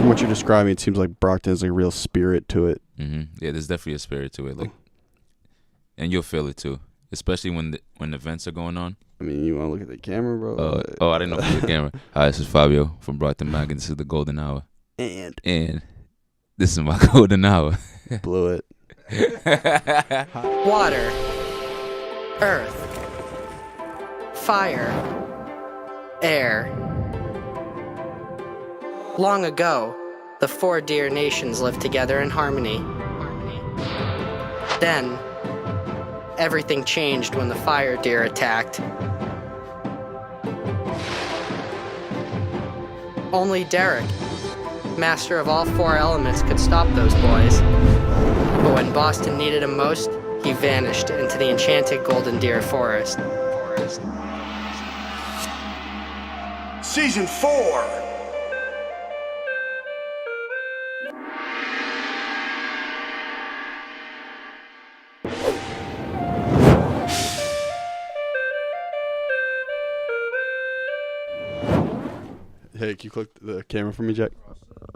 from what you're describing, it seems like Brockton has like a real spirit to it. Yeah, there's definitely a spirit to it, like, and you'll feel it too, especially when events are going on. I mean, you want to look at the camera, bro? I didn't know it was the camera. Hi, this is Fabio from Brockton Mag, and this is the Golden Hour. And this is my Golden Hour. Blew it. Water, earth, fire, air. Long ago, the 4 deer nations lived together in harmony. Then, everything changed when the fire deer attacked. Only Derek, master of all 4 elements, could stop those boys. But when Boston needed him most, he vanished into the enchanted golden deer forest. Season 4. Hey, can you click the camera for me, Jack?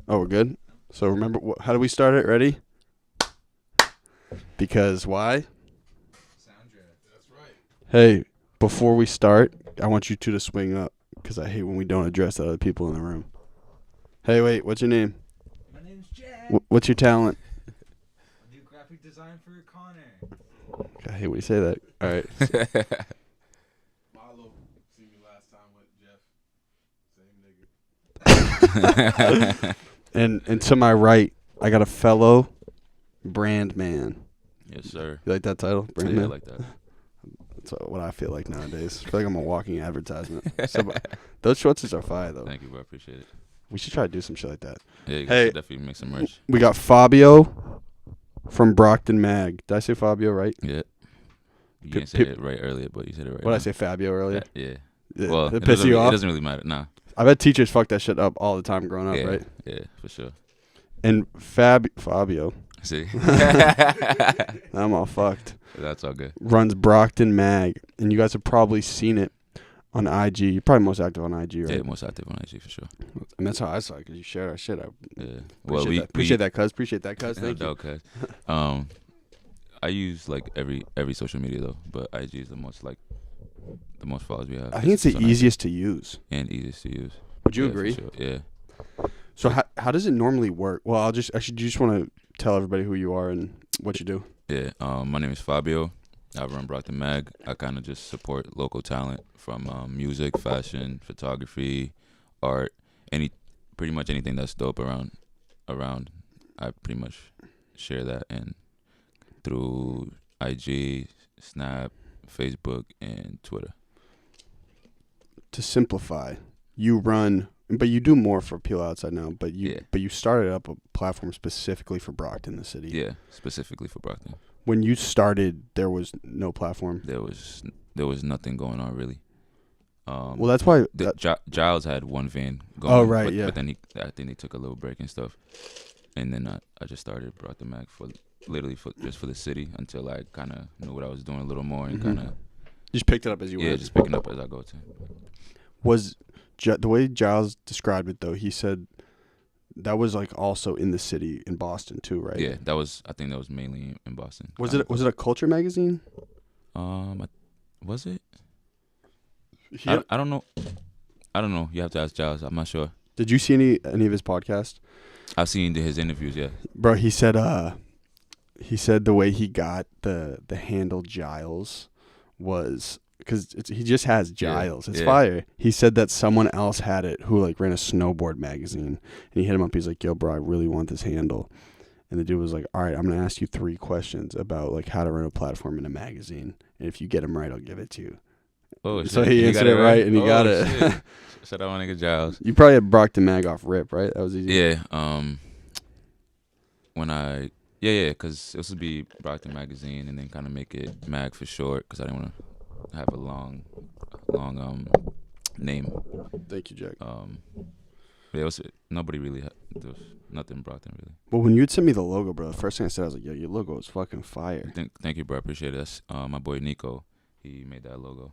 Oh, we're good? So remember, how do we start it? Ready? Because why? Soundtrack. That's right. Hey, before we start, I want you two to swing up because I hate when we don't address the other people in the room. Hey, wait, what's your name? My name's Jack. What's your talent? I do graphic design for Conor. I hate when you say that. All right. Milo seen me last time with Jeff. Same nigga. And to my right, I got a fellow brand man. Yes, sir. You like that title? Brand Yeah, I man? like that. That's what I feel like nowadays. I feel like I'm a walking advertisement. So, those shorts are fire, though. Thank you, bro. I appreciate it. We should try to do some shit like that. Yeah, you Hey. should definitely make some merch. We got Fabio from Brockton Mag. Did I say Fabio right? Yeah. You P- didn't say p- it right earlier, but you said it right. What did I now. say, Fabio earlier? Yeah. Yeah. Well, it piss you It off? doesn't really matter. Nah. I bet teachers fuck that shit up all the time growing up, Yeah. right? Yeah, for sure. And Fabio, See? I'm all fucked, That's all good. runs Brockton Mag. And you guys have probably seen it on IG. You're probably most active on IG, right? Yeah, most active on IG for sure. And that's how I saw it, because you share our shit. I Yeah. appreciate that, cuz. Appreciate that, cuz. Thank you. Okay. I use like every social media though, but IG is the most followers we have. I think it's the on easiest to use. IG and easiest to use. Would you Yeah, for agree? sure. Yeah. So how does it normally work? Well, do you just want to tell everybody who you are and what you do? Yeah. My name is Fabio. I run Brockton Mag. I kind of just support local talent from music, fashion, photography, art, pretty much anything that's dope around. I pretty much share that and through IG, Snap, Facebook, and Twitter. To simplify, you run, but you do more for people outside now. But Yeah. you started up a platform specifically for Brockton, the city. Yeah, specifically for Brockton. When you started, there was no platform. There was nothing going on really. Well, that's why. Giles had one van going. Oh, right, yeah. But then I think he took a little break and stuff, and then I just started Brockton Mag just for the city until I kind of knew what I was doing a little more and kind of just picked it up as you went. just picking up as I go to. Was the way Giles described it though? He said that was like also in the city in Boston too, right? Yeah, I think that was mainly in Boston. Was it a culture magazine? Was it? He- I don't know. I don't know. You have to ask Giles. I'm not sure. Did you see any of his podcasts? I've seen his interviews. Yeah. Bro, he said the way he got the handle Giles was because he just has Giles. It's fire. He said that someone else had it who like ran a snowboard magazine, and he hit him up. He's like, "Yo, bro, I really want this handle." And the dude was like, "All right, I'm gonna ask you 3 questions about like how to run a platform in a magazine, and if you get them right, I'll give it to you." Oh, shit. So he answered it right, and he got it. Shit. Shout out my nigga Giles. You probably had Brockton Mag off rip, right? That was easy. Yeah. Because it was to be Brockton Magazine and then kind of make it Mag for short because I didn't want to have a long name. Thank you, Jack. It was nobody really. There was nothing Brockton really. Well, when you'd send me the logo, bro, the first thing I said, I was like, "Yo, your logo is fucking fire." Thank you, bro. I appreciate it. That's my boy Nico. He made that logo.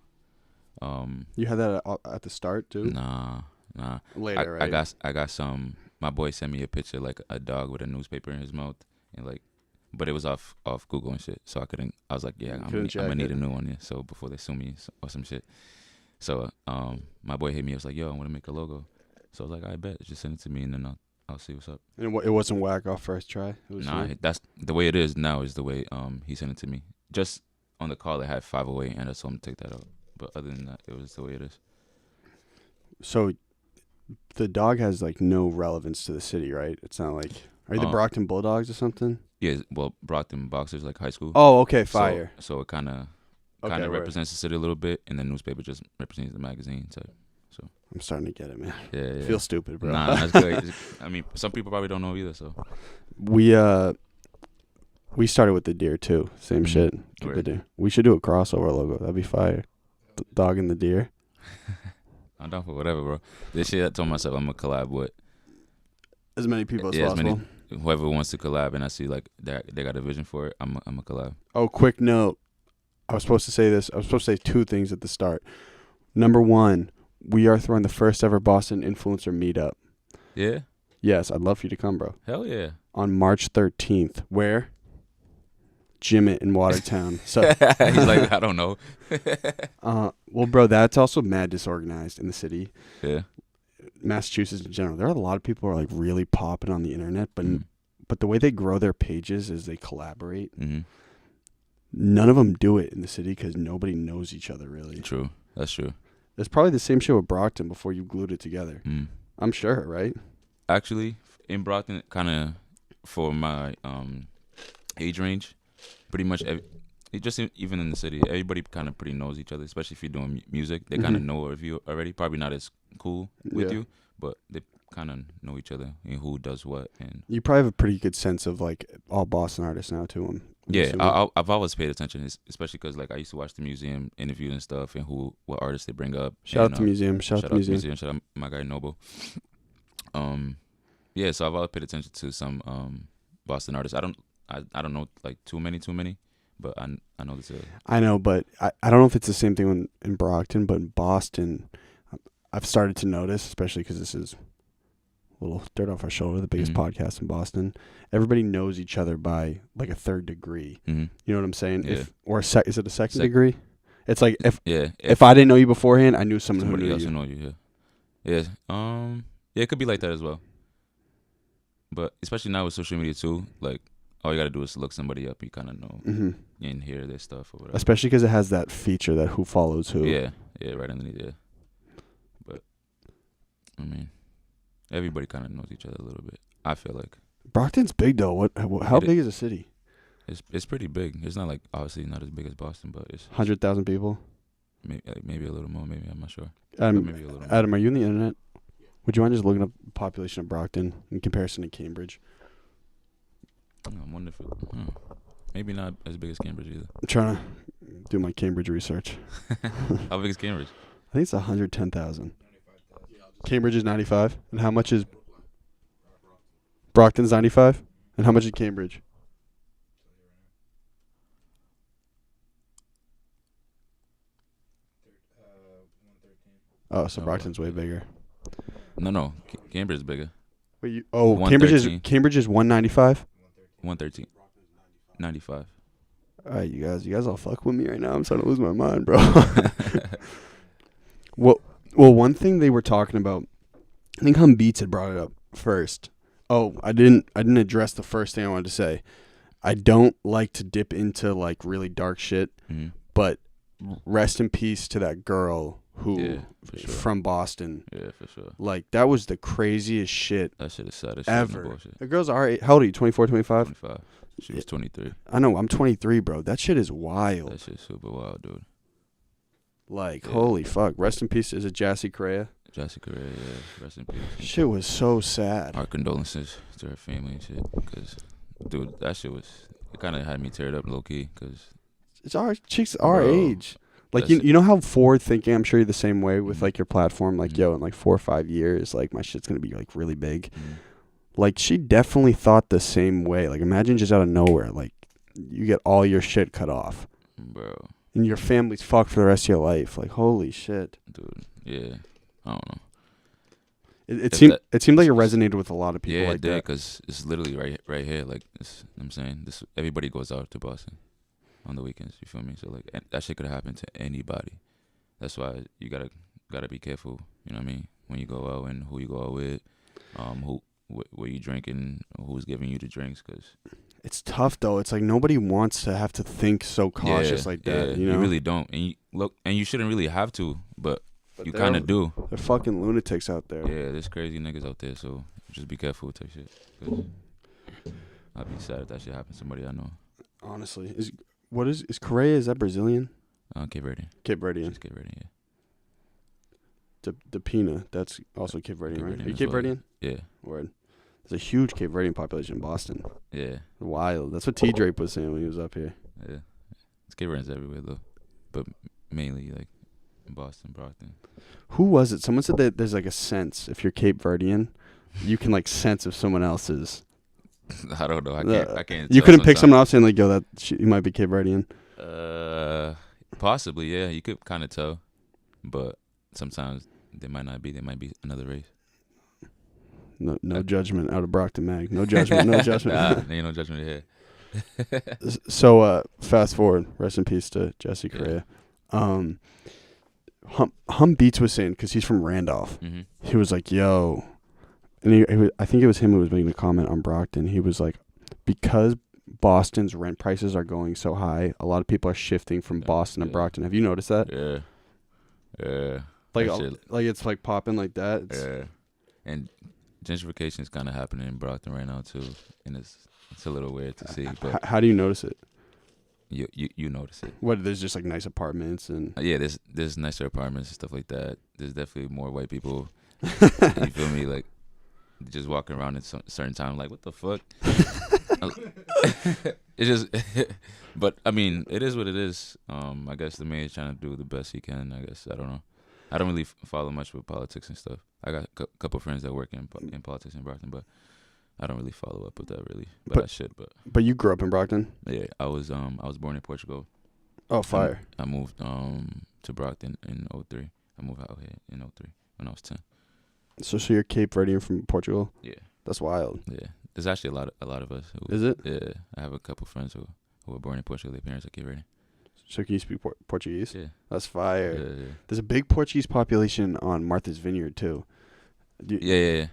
You had that at the start too. Nah, Nah. Later, right? I got some. My boy sent me a picture like a dog with a newspaper in his mouth, and like, but it was off Google and shit. So I couldn't. I was like, yeah, I'm gonna need a new one. Yeah. So before they sue me or some shit. So my boy hit me. I was like, yo, I want to make a logo. So I was like, I bet. Just send it to me, and then I'll see what's up. And it wasn't whack off first try. It was That's the way it is now. Is the way he sent it to me. Just on the call, it had 508, and I told him to take that out. But other than that, it was the way it is. So the dog has like no relevance to the city, right? It's not like, are you the Brockton Bulldogs or something? Yeah, well, Brockton Boxers, like high school. Oh, okay, fire. So it kind of represents the city a little bit, and the newspaper just represents the magazine type. So I'm starting to get it, man. Yeah. Feel stupid, bro. Nah, that's good. I mean, some people probably don't know either. So we started with the deer too. Same shit. The deer. We should do a crossover logo. That'd be fire. The dog and the deer. I'm down for whatever, bro. This shit, I told myself I'm gonna collab with as many people as possible. Whoever wants to collab, and I see like they got a vision for it. I'm a collab. Oh, quick note. I was supposed to say this. I was supposed to say two things at the start. Number one, we are throwing the first ever Boston influencer meetup. Yeah. Yes, I'd love for you to come, bro. Hell yeah. On March 13th. Where? Gym it in Watertown. So he's like, I don't know. Well, bro, that's also mad disorganized in the city. Yeah. Massachusetts in general. There are a lot of people who are like really popping on the internet, but the way they grow their pages is they collaborate. Mm-hmm. None of them do it in the city because nobody knows each other really. True. That's true. It's probably the same shit with Brockton before you glued it together. Mm. I'm sure, right? Actually, in Brockton, kind of for my age range, pretty much even in the city, everybody kind of pretty knows each other, especially if you're doing music. They kind of know of you already. Probably not as cool with you, but they kind of know each other and who does what. And you probably have a pretty good sense of like all Boston artists now to them. Yeah, I've always paid attention, especially because like I used to watch the museum interviews and stuff, and what artists they bring up. Shout out to museum. Shout out to museum. Shout out my guy Noble. Yeah, so I've always paid attention to some Boston artists. I don't know like too many, but I know this. I know, but I don't know if it's the same thing in Brockton, but in Boston, I've started to notice, especially because this is a little dirt off our shoulder, the biggest podcast in Boston. Everybody knows each other by like a third degree. Mm-hmm. You know what I'm saying? Yeah. Is it a second degree? It's like if I didn't know you beforehand, I knew somebody who knew else you. Know you. Yeah. Yeah, it could be like that as well. But especially now with social media too, like all you gotta do is look somebody up. You kind of know and hear their stuff or whatever. Especially because it has that feature that who follows who. Yeah, right underneath. Yeah. But I mean, everybody kind of knows each other a little bit. I feel like Brockton's big though. How big is the city? It's pretty big. It's not like obviously not as big as Boston, but it's 100,000 people. Maybe a little more. Maybe I'm not sure. Maybe a little more. Adam, are you on the internet? Would you mind just looking up the population of Brockton in comparison to Cambridge? I'm wondering if maybe not as big as Cambridge either. I'm trying to do my Cambridge research. How big is Cambridge? I think it's 110,000. Cambridge is 95. And how much is Brockton's 95? And how much is Cambridge? Oh, so Brockton's way bigger. No, Cambridge is bigger. Wait, Cambridge is 195. 113. 95. All right, you guys all fuck with me right now. I'm starting to lose my mind, bro. Well, one thing they were talking about, I think Hum Beats had brought it up first. Oh, I didn't address the first thing I wanted to say. I don't like to dip into like really dark shit, but rest in peace to that girl who from Boston. Yeah, for sure. Like that was the craziest shit. That shit is sad as ever. The girl's alright. How old are you? 24, 25? 25. She was 23. I know. I'm 23, bro. That shit is wild. That shit's super wild, dude. Like, holy fuck. Rest in peace. Is it Jassy Correa? Jassy Correa, yeah. Rest in peace. Shit was so sad. Our condolences to her family and shit. Because, dude, that shit was... It kind of had me teared up low-key. Because... It's our chicks our age. Like, you know how forward-thinking, I'm sure you're the same way with, like, your platform. Like, yo, in, like, 4 or 5 years, like, my shit's going to be, like, really big. Like, she definitely thought the same way. Like, imagine just out of nowhere, like, you get all your shit cut off. Bro. And your family's fucked for the rest of your life. Like, holy shit. Dude, yeah. I don't know. It seemed like it resonated with a lot of people. Yeah, like it did, that. because it's literally right here. Like, I'm saying, everybody goes out to Boston on the weekends. You feel me? So like, that shit could happen to anybody. That's why you gotta be careful. You know what I mean? When you go out and who you go out with, what you drinking, who's giving you the drinks, because It's tough though. It's like nobody wants to have to think so cautious like that. Yeah, you know, you really don't, and you shouldn't really have to, but you kind of do. They're fucking lunatics out there. Yeah, there's crazy niggas out there, so just be careful with that shit. 'Cause I'd be sad if that shit happened to somebody I know. Honestly, is Correa? Is that Brazilian? Cape Verdean. Cape Verdean. Just Cape Verdean, yeah. Depina, that's also Cape Verdean, Cape right? Verdean Are you as Cape well. Verdean? Yeah, Word. There's a huge Cape Verdean population in Boston. yeah, Wild. That's what T. Drape was saying when he was up here. yeah. It's Cape Verdeans everywhere though, but mainly like in Boston, Brockton. Who was it? Someone said that there's like a sense if you're Cape Verdean, you can like sense if someone else is. I don't know. I can't. You tell couldn't pick sometimes. someone up saying like, "Yo, you might be Cape Verdean." Possibly, yeah. You could kind of tell, but sometimes they might not be. They might be another race. No judgment out of Brockton Mag. No judgment. No judgment. Nah, ain't no judgment here. So fast forward. Rest in peace to Jesse Correa. Hum Beats was saying, because he's from Randolph. Mm-hmm. He was like, "Yo," and I think it was him who was making a comment on Brockton. He was like, because Boston's rent prices are going so high, a lot of people are shifting from Boston to Brockton. Have you noticed that? Yeah. Like it's like popping like that. Yeah. And gentrification is kind of happening in Brockton right now too, and it's a little weird to see. But How do you notice it? You notice it. What, there's just like nice apartments and Yeah, there's nicer apartments and stuff like that. There's definitely more white people. You feel me? Like, just walking around at certain time, like, what the fuck? It's just, but I mean, it is what it is. I guess the mayor's trying to do the best he can. I guess, I don't know. I don't really follow much with politics and stuff. I got a couple friends that work in politics in Brockton, but I don't really follow up with that really. But I should. But you grew up in Brockton? Yeah, I was born in Portugal. Oh, fire! I moved to Brockton in 2003. I moved out here in 2003 when I was 10. So you're Cape Verdean from Portugal? Yeah. That's wild. Yeah. There's actually a lot of us. Is it? Yeah. I have a couple friends who were born in Portugal. Their parents are Cape Verdean. So can you speak Portuguese? Yeah. That's fire. Yeah. There's a big Portuguese population on Martha's Vineyard too. Yeah.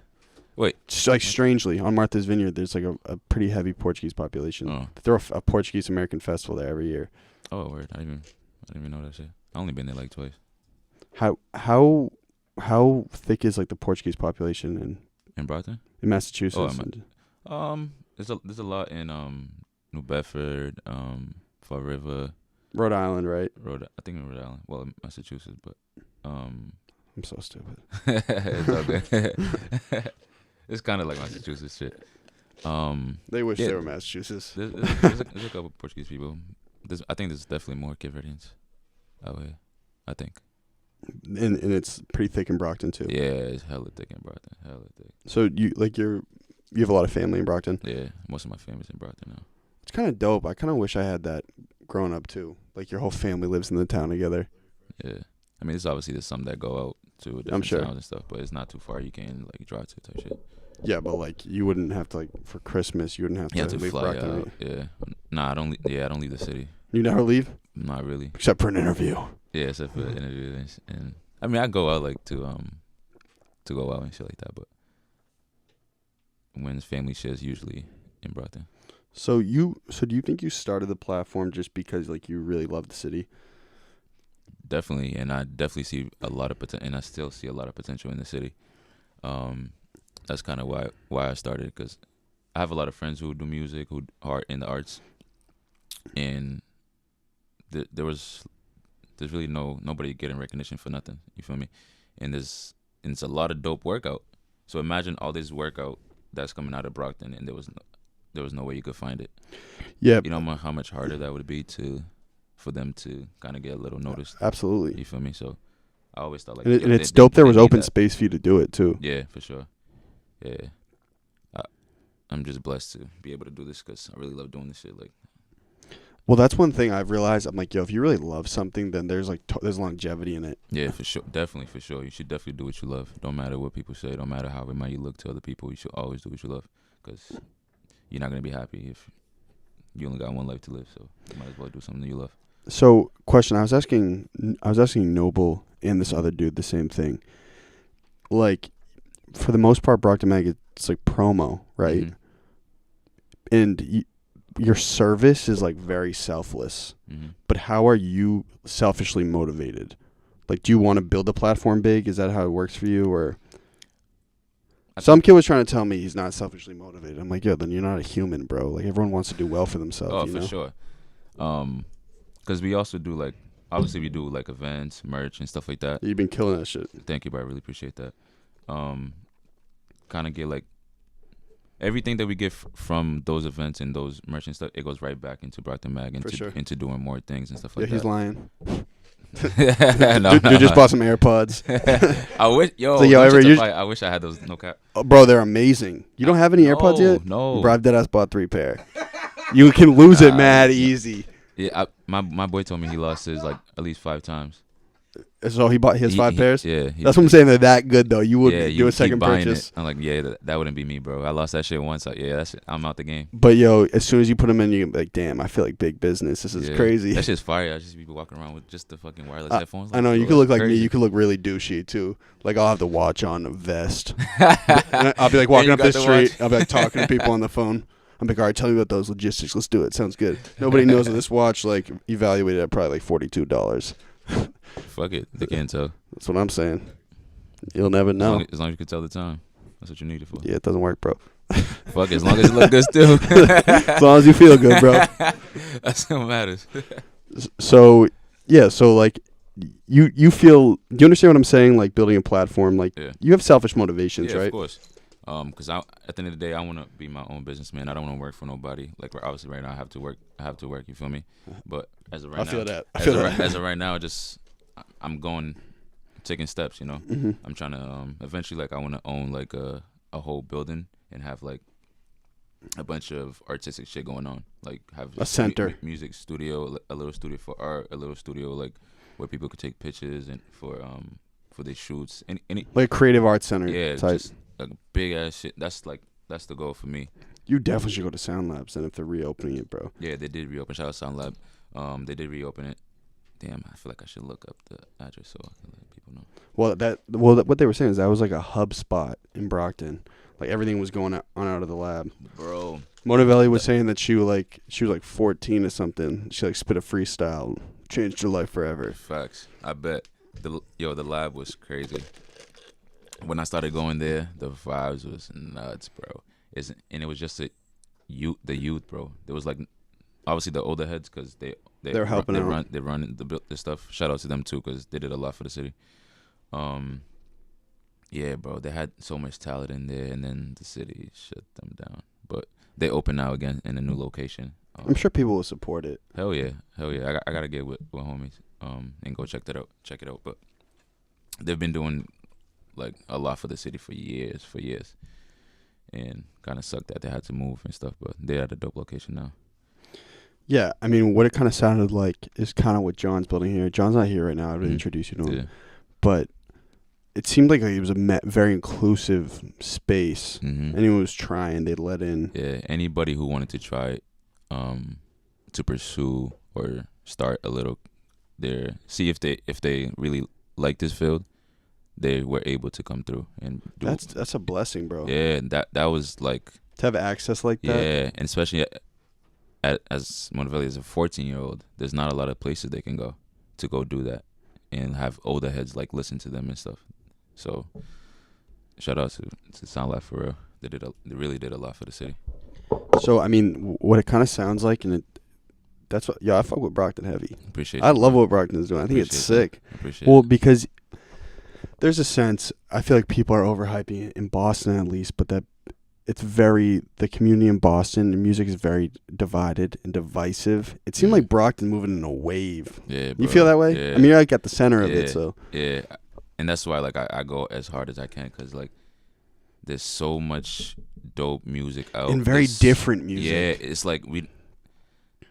Wait. Like strangely, on Martha's Vineyard, there's like a pretty heavy Portuguese population. Oh. They throw a Portuguese American festival there every year. Oh, word. I didn't even know that shit. I only been there like twice. How thick is like the Portuguese population In Brockton? in Massachusetts? There's a lot in New Bedford, Fall River, Rhode Island, right? I think in Rhode Island. Well, in Massachusetts, but I'm so stupid. it's all good. It's kind of like Massachusetts shit. They wish they were Massachusetts. There's a couple Portuguese people. I think there's definitely more Cape Verdeans out here. I think. And it's pretty thick in Brockton too. Yeah, it's hella thick in Brockton. Hella thick. So you have a lot of family in Brockton? Yeah, most of my family's in Brockton now. It's kind of dope. I kind of wish I had that growing up too. Like your whole family lives in the town together. Yeah, I mean, there's some that go out to different towns and stuff, but it's not too far. You can like drive to type shit. Yeah, but like you wouldn't have to, like, for Christmas, you wouldn't have to leave fly Brockton. out. Right? Yeah, nah, I don't leave the city. You never leave? Not really. Except for an interview. Yeah, except for interviews, and I mean, I go out like to go out and shit like that, but when it's family shit, it's usually in Brockton. So do you think you started the platform just because like you really love the city? Definitely, and I definitely see a lot of potential, and I still see a lot of potential in the city. That's kind of why I started, because I have a lot of friends who do music, who are in the arts, and there's really nobody getting recognition for nothing. You feel me? And it's a lot of dope workout. So imagine all this workout that's coming out of Brockton, and there was no way you could find it. Yeah. You know how much harder that would be for them to kind of get a little noticed. Absolutely. You feel me? So I always thought like, and it's dope. There was open space for you to do it too. Yeah, for sure. Yeah, I'm just blessed to be able to do this because I really love doing this shit. Like, Well, that's one thing I've realized. I'm like, yo, if you really love something, then there's like there's longevity in it. Yeah, for sure. Definitely, for sure. You should definitely do what you love. Don't matter what people say. Don't matter how it might you look to other people. You should always do what you love, because you're not gonna be happy if you only got one life to live. So you might as well do something that you love. So, question: I was asking Noble and this other dude the same thing. Like, for the most part, Brockton Mag, it's like promo, right? Mm-hmm. And your service is like very selfless. Mm-hmm. But how are you selfishly motivated? Like, do you want to build a platform big? Is that how it works for you? Or some kid was trying to tell me he's not selfishly motivated. I'm like, yo, then you're not a human, bro. Like, everyone wants to do well for themselves. Oh, you for know? sure. Because we also do like, obviously we do like events, merch, and stuff like that. You've been killing that shit. Thank you, bro. I really appreciate that. Kind of get like everything that we get from those events and those merch and stuff, it goes right back into Brockton Mag, into doing more things and stuff like that. Yeah, he's lying. No, dude just bought some AirPods. I wish, So, I wish I had those. No cap. Oh, bro, they're amazing. You don't have any AirPods yet? No. Bro, I've dead ass bought 3 pair. You can lose it mad easy. Yeah, my boy told me he lost his like at least 5 times. So he has 5 pairs? Yeah. That's what I'm saying. They're that good, though. You would do you a second keep buying purchase. It. I'm like, yeah, that wouldn't be me, bro. I lost that shit once. I'm out the game. But, yo, as soon as you put them in, you're like, damn, I feel like big business. This is crazy. That shit's fire. I just be walking around with just the fucking wireless headphones. Like, I know. You could look like me. You could look really douchey, too. Like, I'll have the watch on, a vest. I'll be, like, walking up the street. I'll be, like, talking to people on the phone. I'm like, all right, tell me about those logistics. Let's do it. Sounds good. Nobody knows that this watch, like, evaluated at probably, like, $42. Fuck it. They can't tell. That's what I'm saying. You'll never know. As long as you can tell the time. That's what you need it for. Yeah, it doesn't work, bro. Fuck it. As long as it look good still. As long as you feel good, bro. That's what matters. So, yeah, so, like, you feel, do you understand what I'm saying? Like, building a platform, like, you have selfish motivations, right? Of course. Because at the end of the day, I want to be my own businessman. I don't want to work for nobody. Like, obviously, right now, I have to work. You feel me? But as of right now, as of right now, I'm taking steps. You know, I'm trying to eventually, like, I want to own like a whole building and have like a bunch of artistic shit going on. Like, have a center, music studio, a little studio for art, a little studio like where people could take pictures and for their shoots. Any like a creative arts center. Yeah, type. just like big ass shit. That's the goal for me. You definitely should go to Sound Labs then if they're reopening it, bro. Yeah, they did reopen. Shout out Sound Lab. They did reopen it. Damn, I feel like I should look up the address so I can let people know. What they were saying is that was like a hub spot in Brockton. Like everything was going on out of the lab. Bro, Monavelli was saying that she was like 14 or something. She like spit a freestyle, changed her life forever. Facts. I bet. The lab was crazy. When I started going there, the vibes was nuts, bro. And it was just the youth, bro. There was like obviously the older heads because they're helping out. They run the stuff. Shout out to them too because they did a lot for the city. Yeah, bro. They had so much talent in there, and then the city shut them down. But they open now again in a new location. I'm sure people will support it. Hell yeah. I gotta get with homies and go check it out. But they've been doing like a lot for the city for years, and kind of sucked that they had to move and stuff. But they're at a dope location now. Yeah, I mean, what it kind of sounded like is kind of what John's building here. John's not here right now. I would introduce you to him. Yeah. But it seemed like it was a very inclusive space. Mm-hmm. Anyone who was trying, they let in. Yeah, anybody who wanted to try to pursue or start a little there, see if they really like this field, they were able to come through and do. That's a blessing, bro. Yeah, that was like to have access like that. Yeah, and especially as Monavelli is a 14-year-old, there's not a lot of places they can go to go do that and have older heads like listen to them and stuff. So shout out to Sound Lab for real. They really did a lot for the city. So I mean, what it kind of sounds like, and that's what I fuck with Brockton heavy. Appreciate. I love what Brockton is doing. I think it's sick. Appreciate. Well, because there's a sense I feel like people are overhyping it in Boston at least, but that it's the community in Boston and music is very divided and divisive. It seemed like Brockton moving in a wave. Yeah, bro. You feel that way? Yeah. I mean, you're like at the center of it, so. Yeah, and that's why like I go as hard as I can because like there's so much dope music out. And very different music. Yeah, it's like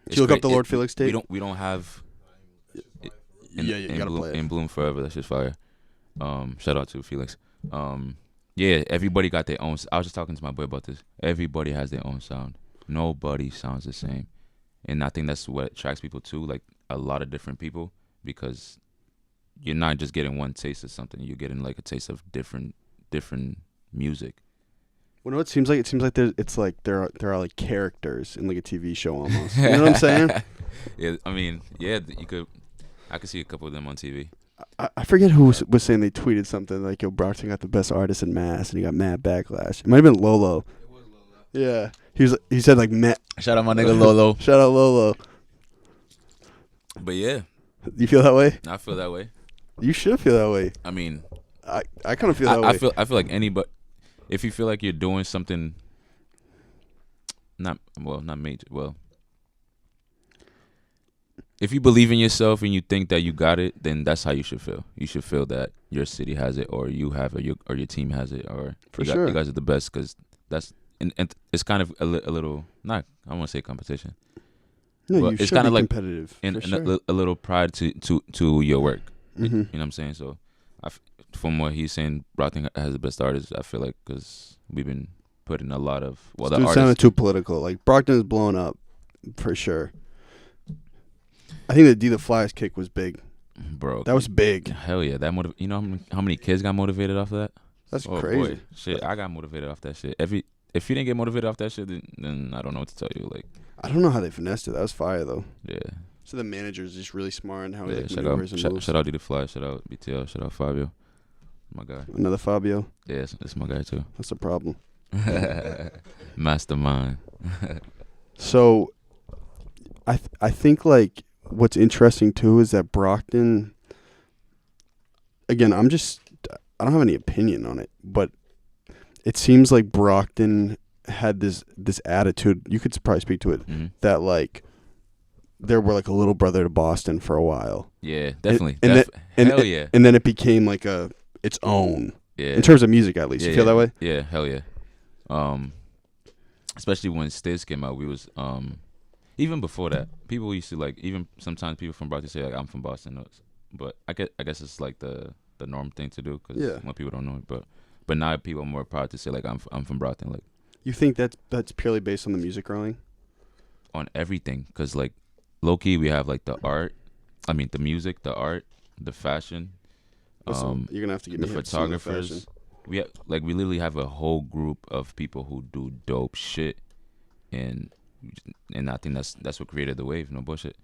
Did you look up the Lord Felix tape? We don't have. You gotta play it. In Blouin Forever. That's just fire. Shout out to Felix. Yeah, everybody got their own. I was just talking to my boy about this. Everybody has their own sound. Nobody sounds the same, and I think that's what attracts people to like a lot of different people, because you're not just getting one taste of something. You're getting like a taste of different music. Well, no, it seems like there are like characters in like a TV show almost. You know what I'm saying? Yeah, I mean, yeah, I could see a couple of them on TV. I forget who was saying, they tweeted something like, yo, Brockton got the best artist in Mass, and he got mad backlash. It might have been Lolo. It was Lola. Yeah. He said like, Shout out my nigga Lolo. Shout out Lolo. But yeah. You feel that way? I feel that way. You should feel that way. I mean, I kind of feel that way. I feel like anybody, if you feel like you're doing something not major, if you believe in yourself and you think that you got it, then that's how you should feel. You should feel that your city has it, or you have it, or your team has it, or you guys are the best, because that's and it's kind of a little, not, I don't want to say competition. No, well, you it's should kind be of like competitive. and sure. a little pride to your work. Mm-hmm. You know what I'm saying? So, from what he's saying, Brockton has the best artists. I feel like because we've been putting a lot of the artists sounded too political. Like Brockton is blown up for sure. I think the D the Flyers kick was big, bro. That was big. Hell yeah, that you know how many kids got motivated off of that? That's crazy. Boy. Shit, I got motivated off that shit. If you didn't get motivated off that shit, then I don't know what to tell you. Like, I don't know how they finessed it. That was fire though. Yeah. So the manager is just really smart in how he Yeah, maneuvers and moves. shout out D the Fly. Shout out BTL. Shout out Fabio. My guy. Another Fabio. Yeah, it's my guy too. That's the problem. Mastermind. So, I think like what's interesting too is that Brockton. Again, I don't have any opinion on it, but it seems like Brockton had this attitude. You could probably speak to it, that like they were like a little brother to Boston for a while. Yeah, definitely. Hell yeah. And then it became like its own. Yeah. In terms of music, at least. Yeah, you feel that way? Yeah, hell yeah. Especially when Stiz came out, we was even before that, people used to like, even sometimes people from Brockton say like, I'm from Boston, but I guess it's like the norm thing to do, because when people don't know it, but now people are more proud to say like I'm from Brockton. Like, you think that's purely based on the music growing? On everything, because like low key we have like the music, the art, the fashion. Listen, you're gonna have to give me the hits on the photographers. fashion. We literally have a whole group of people who do dope shit, and I think that's what created the wave. No bullshit,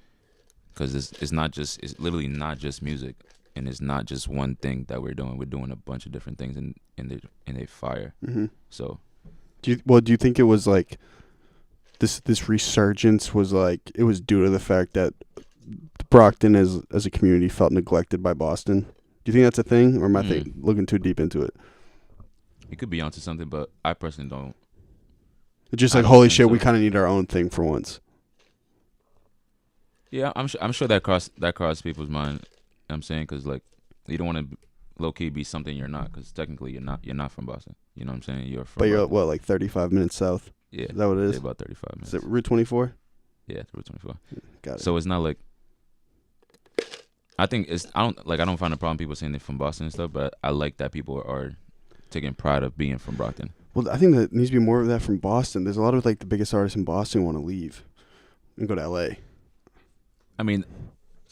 because it's literally not just music, and it's not just one thing that we're doing. We're doing a bunch of different things, and they fire. Mm-hmm. So, do you think it was like this resurgence was like it was due to the fact that Brockton as a community felt neglected by Boston? Do you think that's a thing, or am I looking too deep into it? You could be onto something, but I personally don't. It's just like, holy shit, we kind of need our own thing for once. Yeah, I'm sure that crossed people's mind. You know what I'm saying, because like you don't want to low key be something you're not, because technically you're not from Boston. You know what I'm saying? You're from. But you're what, like 35 minutes south? Yeah. Is that what it is? Yeah, about 35 minutes. Is it Route 24? Yeah, Route 24. Got it. So it's not like. I think I don't find a problem people saying they're from Boston and stuff, but I like that people are taking pride of being from Brockton. Well, I think that needs to be more of that from Boston. There's a lot of like the biggest artists in Boston want to leave and go to LA. I mean,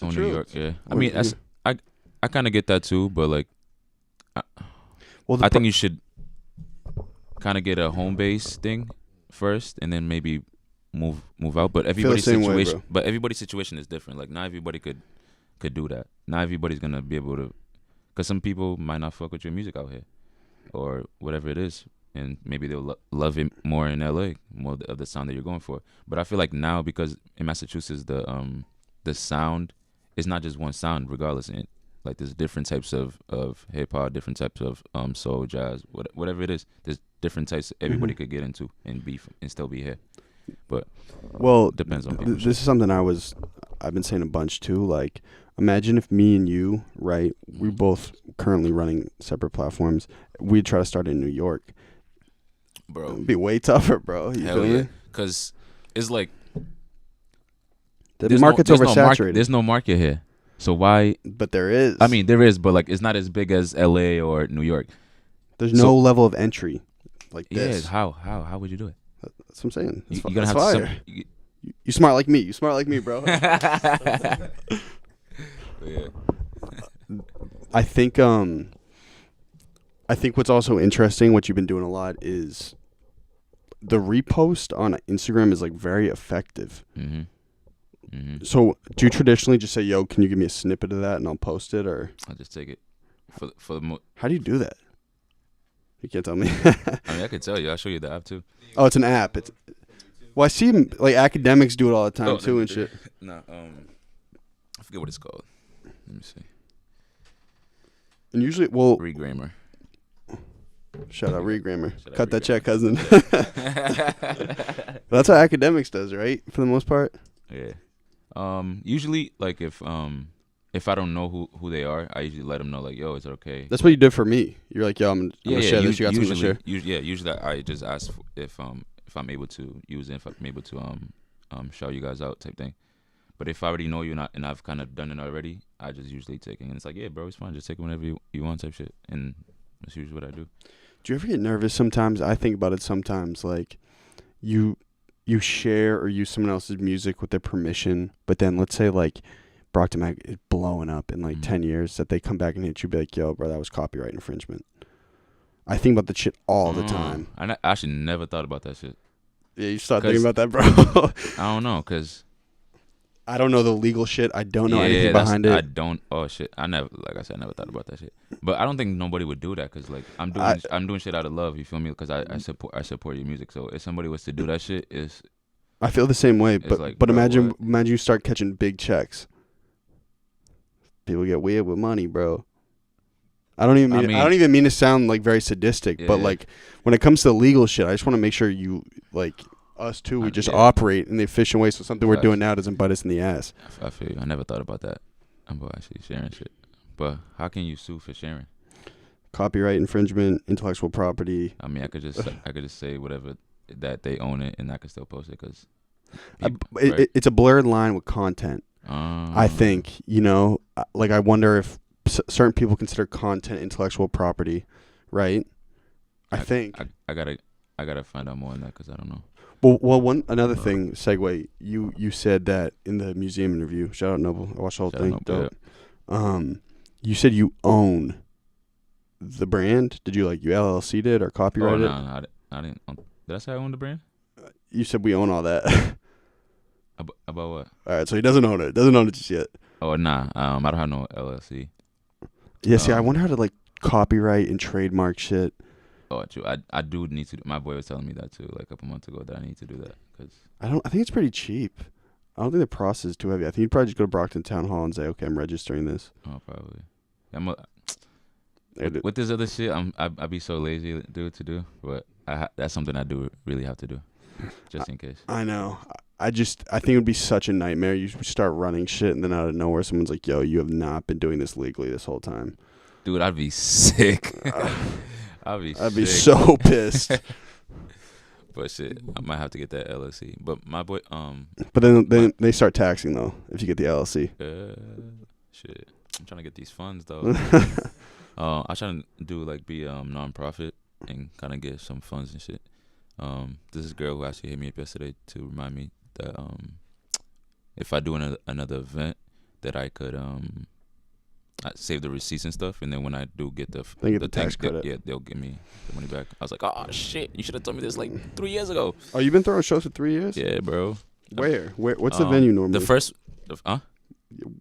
New York, yeah. I mean, I kind of get that too, but like, I think you should kind of get a home base thing first, and then maybe move out. But everybody's situation is different. Like, not everybody could do that. Not everybody's gonna be able to, because some people might not fuck with your music out here, or whatever it is, and maybe they'll love it more in LA, more of the sound that you're going for. But I feel like now, because in Massachusetts the sound is not just one sound, regardless. And like there's different types of hip hop, different types of soul, jazz, whatever it is. There's different types everybody could get into and still be here. But depends on people. This is something I've been saying a bunch too. Like, imagine if me and you, right, we both currently running separate platforms. We'd try to start in New York. Bro, it'd be way tougher, bro. You hell feel yeah. me? Because it's like, The market's oversaturated. There's no market here. So why? But there is. I mean, there is, but like it's not as big as L.A. or New York. There's no level of entry like this. Yeah, how would you do it? That's what I'm saying. You're gonna have fire. You smart like me. You smart like me, bro. Yeah. I think what's also interesting, what you've been doing a lot, is the repost on Instagram is like very effective. Mm-hmm. Mm-hmm. So do you traditionally just say, "Yo, can you give me a snippet of that," and I'll post it, or I'll just take it for the how do you do that? You can't tell me. I mean, I could tell you. I'll show you the app too. Oh, it's an app. Well, I see like academics do it all the time too and shit. Nah, I forget what it's called. Let me see. And usually, Regrammer. Shout out Regrammer. Shout out Cut that Regrammer. check, cousin. That's how academics does, right? For the most part. Yeah. Usually, like if I don't know who they are, I usually let them know, like, yo, it's okay. That's what you did for me. You're like, yo, I'm gonna share this. You got something to share. Usually I just ask if I'm able to use it, if I'm able to shout you guys out type thing. But if I already know you and I've kind of done it already, I just usually take it. And it's like, yeah, bro, it's fine. Just take it whenever you want type shit. And that's usually what I do. Do you ever get nervous sometimes? I think about it sometimes, like you share or use someone else's music with their permission, but then let's say like Brockton Mag is blowing up in like 10 years, that they come back and hit you, be like, yo, bro, that was copyright infringement. I think about that shit all the time. I actually never thought about that shit. Yeah, you start thinking about that, bro. I don't know, because I don't know the legal shit. I don't know anything behind it. I don't. Oh shit! I never thought about that shit. But I don't think nobody would do that, because like I'm doing shit out of love. You feel me? Because I support your music. So if somebody was to do that shit, I feel the same way. But like, but bro, imagine you start catching big checks. People get weird with money, bro. I don't even mean to sound like very sadistic, but like when it comes to the legal shit, I just want to make sure you like. Us too, we just operate in the efficient way, so something we're doing now doesn't bite us in the ass. I feel you. I never thought about that. I'm actually sharing shit. But how can you sue for sharing? Copyright infringement, intellectual property. I mean, I could just say whatever that they own it, and I could still post it, because it's a blurred line with content. I think, like I wonder if certain people consider content intellectual property, right? I think I gotta find out more on that, because I don't know. Well, another thing, segue. You said that in the museum interview. Shout out Noble. I watched the whole thing. Dope. You said you own the brand. Did you LLC'd it or copyrighted it? No, I didn't. Did I say I own the brand? You said we own all that. About what? All right, so he doesn't own it. Doesn't own it just yet. Oh nah. I don't have no LLC. Yeah. See, I wonder how to copyright and trademark shit. Oh, true. I do need to. My boy was telling me that too, like a couple months ago, that I need to do that, because I think it's pretty cheap. I don't think the process is too heavy. I think you'd probably just go to Brockton Town Hall and say, "Okay, I'm registering this." Oh, probably. With this other shit, I'd be so lazy to do, but that's something I do really have to do, just in case. I know. I think it would be such a nightmare. You start running shit, and then out of nowhere, someone's like, "Yo, you have not been doing this legally this whole time." Dude, I'd be sick. I'd be so pissed. But shit, I might have to get that LLC. But my boy, But then they start taxing though if you get the LLC. Shit, I'm trying to get these funds though. I'm trying to do be non-profit and kind of get some funds and shit. This is a girl who actually hit me up yesterday to remind me that if I do another event, that I could I save the receipts and stuff, and then when I do get the tax credit, they'll give me the money back. I was like, oh shit, you should have told me this 3 years ago. Oh, you've been throwing shows for 3 years? Yeah, bro. Where? What's the venue normally?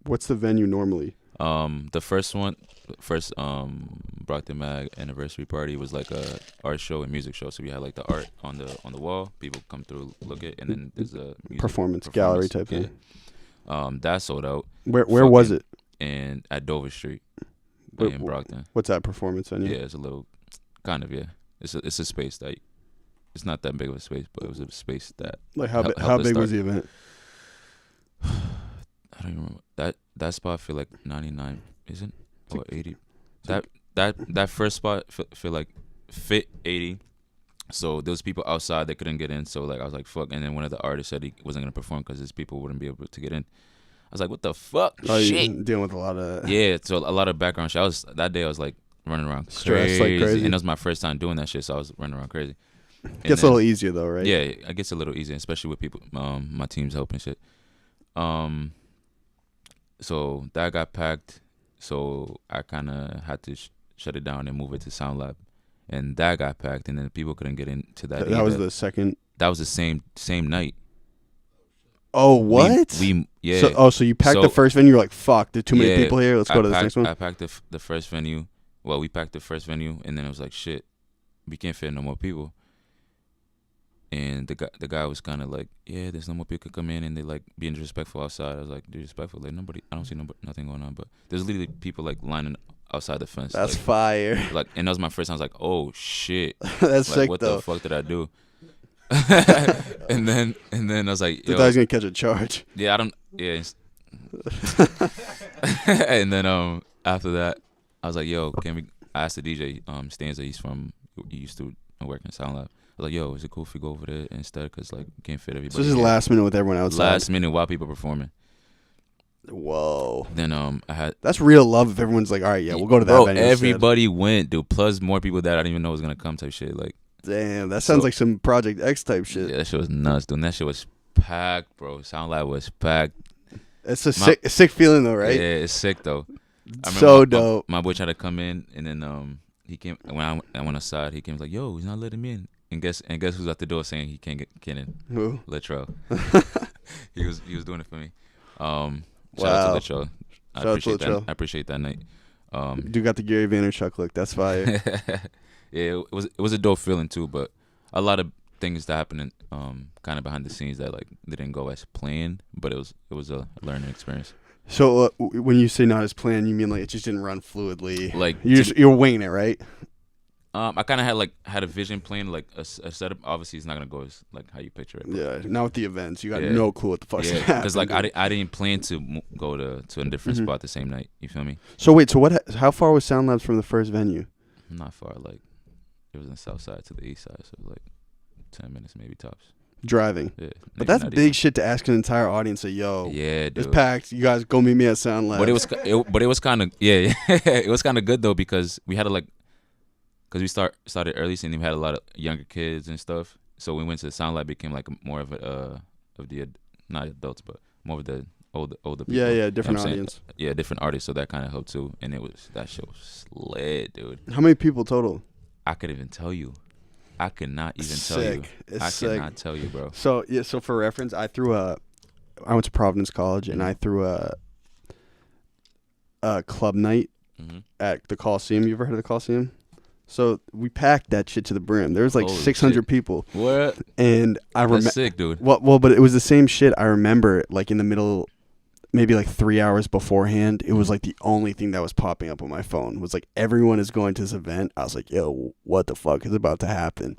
What's the venue normally? The first Brockton Mag anniversary party was like a art show and music show. So we had the art on the wall. People come through, look at, and then there's a performance gallery type thing. That sold out. Where was it? And at Dover Street in Brockton. What's that performance venue? Yeah, it's a little kind of It's a space that it's not that big of a space, but it was a space that how big was the event? I don't even remember. That spot feel like 99, isn't? Or 80. That first spot feel like fit 80, So there was people outside that couldn't get in. So like I was like, fuck. And then one of the artists said he wasn't gonna perform because his people wouldn't be able to get in. I was like, what the fuck? Oh, Shit. you're dealing with a lot of Yeah. So a lot of background shit. That day I was like running around stress, crazy. like crazy. And that was my first time doing that shit. So I was running around crazy. Gets a little easier though, right? Yeah, it gets a little easier, especially with people, my team's helping shit. So that got packed. So I kind of had to shut it down and move it to Sound Lab, and that got packed, and then people couldn't get into that. That was the second. That was the same night. Oh, what? We yeah. So you packed the first venue. You're like, fuck, there's too many people here. Let's go to this next one. I packed the first venue. Well, we packed the first venue, and then it was like, shit, we can't fit no more people. And the guy was kind of like, yeah, there's no more people could come in, and they like being disrespectful outside. I was like, disrespectful? Like nobody, I don't see nothing going on, but there's literally people like lining outside the fence. That's like, fire. Like, and that was my first time. I was like, oh shit, That's like, sick what though. the fuck did I do? and then I was like, I thought I was gonna catch a charge. yeah, I don't, yeah. And then after that, I was like, yo, can we? I asked the DJ Stanza. He used to work in Sound Lab. I was like, yo, is it cool if we go over there instead? Because, like, we can't fit everybody. So this is last minute with everyone outside. Last minute while people performing. Whoa. Then I had... That's real love if everyone's like, all right, yeah, we'll go to that venue everybody went, dude. Plus more people that I didn't even know was going to come type shit. Like, damn, that sounds like some Project X type shit. Yeah, that shit was nuts, dude. And that shit was packed, bro. Sound Lab was packed. It's a sick feeling, though, right? Yeah, it's sick, though. So dope. My boy tried to come in, and then he came... When I went outside, he came like, yo, he's not letting me in. And guess who's at the door saying he can't get in? Who? Latrell. he was doing it for me. Shout Wow. out to Latrell. I appreciate that night. Dude got the Gary Vaynerchuk look. That's fire. Yeah, it was a dope feeling too, but a lot of things that happened kind of behind the scenes that like they didn't go as planned, but it was a learning experience. So when you say not as planned, you mean like it just didn't run fluidly? Like you're winging it, right? I kind of had a vision plan, like a setup. Obviously, it's not gonna go as like how you picture it. Yeah, not with the events. You got no clue what the fuck's happening. Because like I didn't plan to go to a different spot the same night. You feel me? So wait, how far was Sound Labs from the first venue? Not far. Like it was in the south side to the east side, so like 10 minutes maybe tops. Driving. Yeah, but that's big shit to ask an entire audience. Say, yo, yeah, dude. It's packed. You guys go meet me at Sound Labs. But it was kind of it was kind of good though because we had to like. Because we started early, and we had a lot of younger kids and stuff. So we went to the Sound Lab, became like more of the not adults, but more of the older people. Yeah, different audience. Yeah, different artists. So that kind of helped too. And that show was lit, dude. How many people total? I could even tell you. I could not even tell you. Cannot tell you, bro. So so for reference, I went to Providence College, and I threw a club night at the Coliseum. You ever heard of the Coliseum? So we packed that shit to the brim. There was like 600 people. What? And I remember. That's sick, dude. Well, but it was the same shit. I remember, like in the middle, maybe like 3 hours beforehand. It was like the only thing that was popping up on my phone was like everyone is going to this event. I was like, yo, what the fuck is about to happen?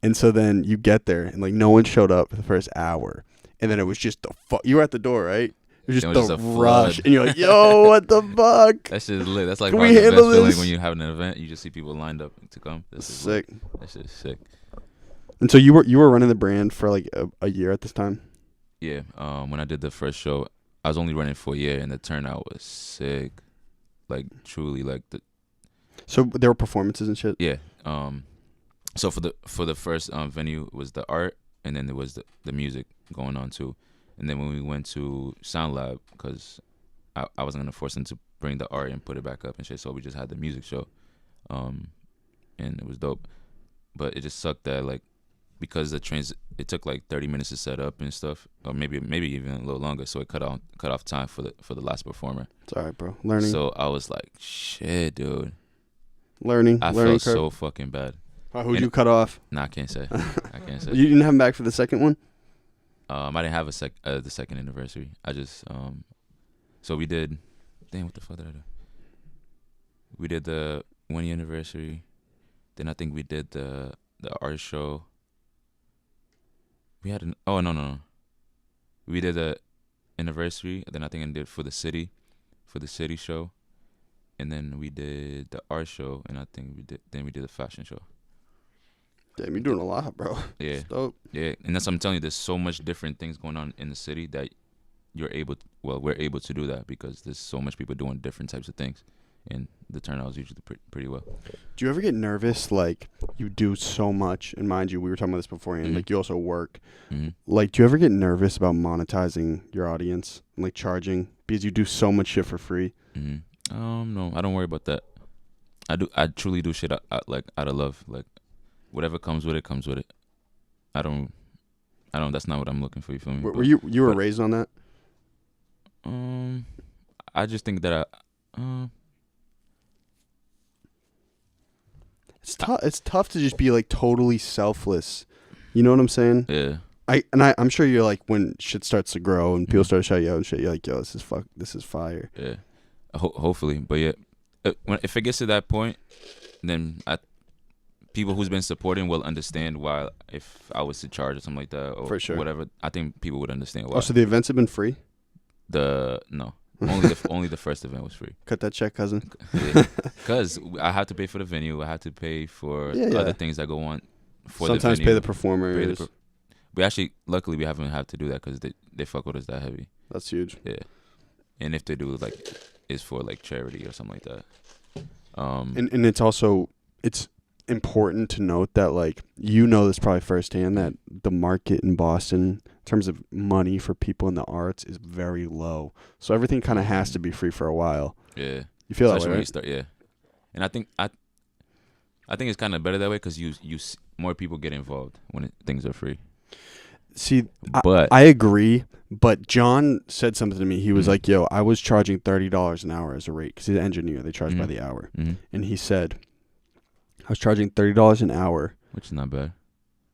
And so then you get there and like no one showed up for the first hour, and then it was just the fuck. You were at the door, right? It was just the rush, and you're like, "Yo, what the fuck?" That shit is lit. That's like Can the we best handle feeling this? when you have an event. You just see people lined up to come. That's Sick. That shit is sick. And so you were running the brand for like a year at this time. Yeah. When I did the first show, I was only running for a year, and the turnout was sick. Like truly, like the. So there were performances and shit. Yeah. So for the first venue it was the art, and then there was the music going on too. And then when we went to Sound Lab, because I wasn't going to force them to bring the art and put it back up and shit, so we just had the music show. And it was dope. But it just sucked that, like, because it took like 30 minutes to set up and stuff, or maybe even a little longer, so it cut off time for the last performer. It's all right, bro. Learning. So I was like, shit, dude. Learning I felt curve. So fucking bad. Who'd you cut off? Nah, I can't say. You didn't have him back for the second one? I didn't have the second anniversary. I just so we did. Damn, what the fuck did I do? We did the 1 year anniversary. Then I think we did the art show. We had no. We did the anniversary. Then I think I did for the city show, and then we did the art show, and I think we did the fashion show. Damn, you're doing a lot, bro. Yeah, It's dope. yeah, and that's what I'm telling you. There's so much different things going on in the city that we're able to do that because there's so much people doing different types of things, and the turnout is usually pretty well. Do you ever get nervous, like, you do so much, and mind you, we were talking about this beforehand, Mhm. like, you also work. Mm-hmm. Like, do you ever get nervous about monetizing your audience and, like, charging? Because you do so much shit for free. Mm-hmm. No, I don't worry about that. I truly do shit out of love. Like, whatever comes with it, comes with it. I don't. That's not what I'm looking for. You feel me? Were you were raised on that? I just think that It's tough to just be like totally selfless. You know what I'm saying? yeah. I'm sure you're like when shit starts to grow and people Mhm. start to shout you out and shit. You're like, yo, this is fire. Yeah, hopefully, but yeah, if it gets to that point, then people who's been supporting will understand why. If I was to charge or something like that, or For sure. whatever, I think people would understand why. Oh, so the events have been free? Only the first event was free. Cut that check, cousin. Because I have to pay for the venue. I have to pay for Yeah. other things that go on. For Sometimes the venue. pay the performers. We actually, luckily, we haven't had to do that because they fuck with us that heavy. That's huge. Yeah, and if they do, like, it's for like charity or something like that. And it's also it's important to note that, like, you know this probably firsthand, that the market in Boston in terms of money for people in the arts is very low. So everything kind of has to be free for a while. Yeah, You feel that especially way, when you right? start. Yeah, and I think it's kind of better that way because more people get involved when things are free. See, But I agree, but John said something to me. He was Mhm. like, yo, I was charging $30 an hour as a rate because he's an engineer. They charge by Mhm. the hour. Mhm. And he said, I was charging $30 an hour. which is not bad.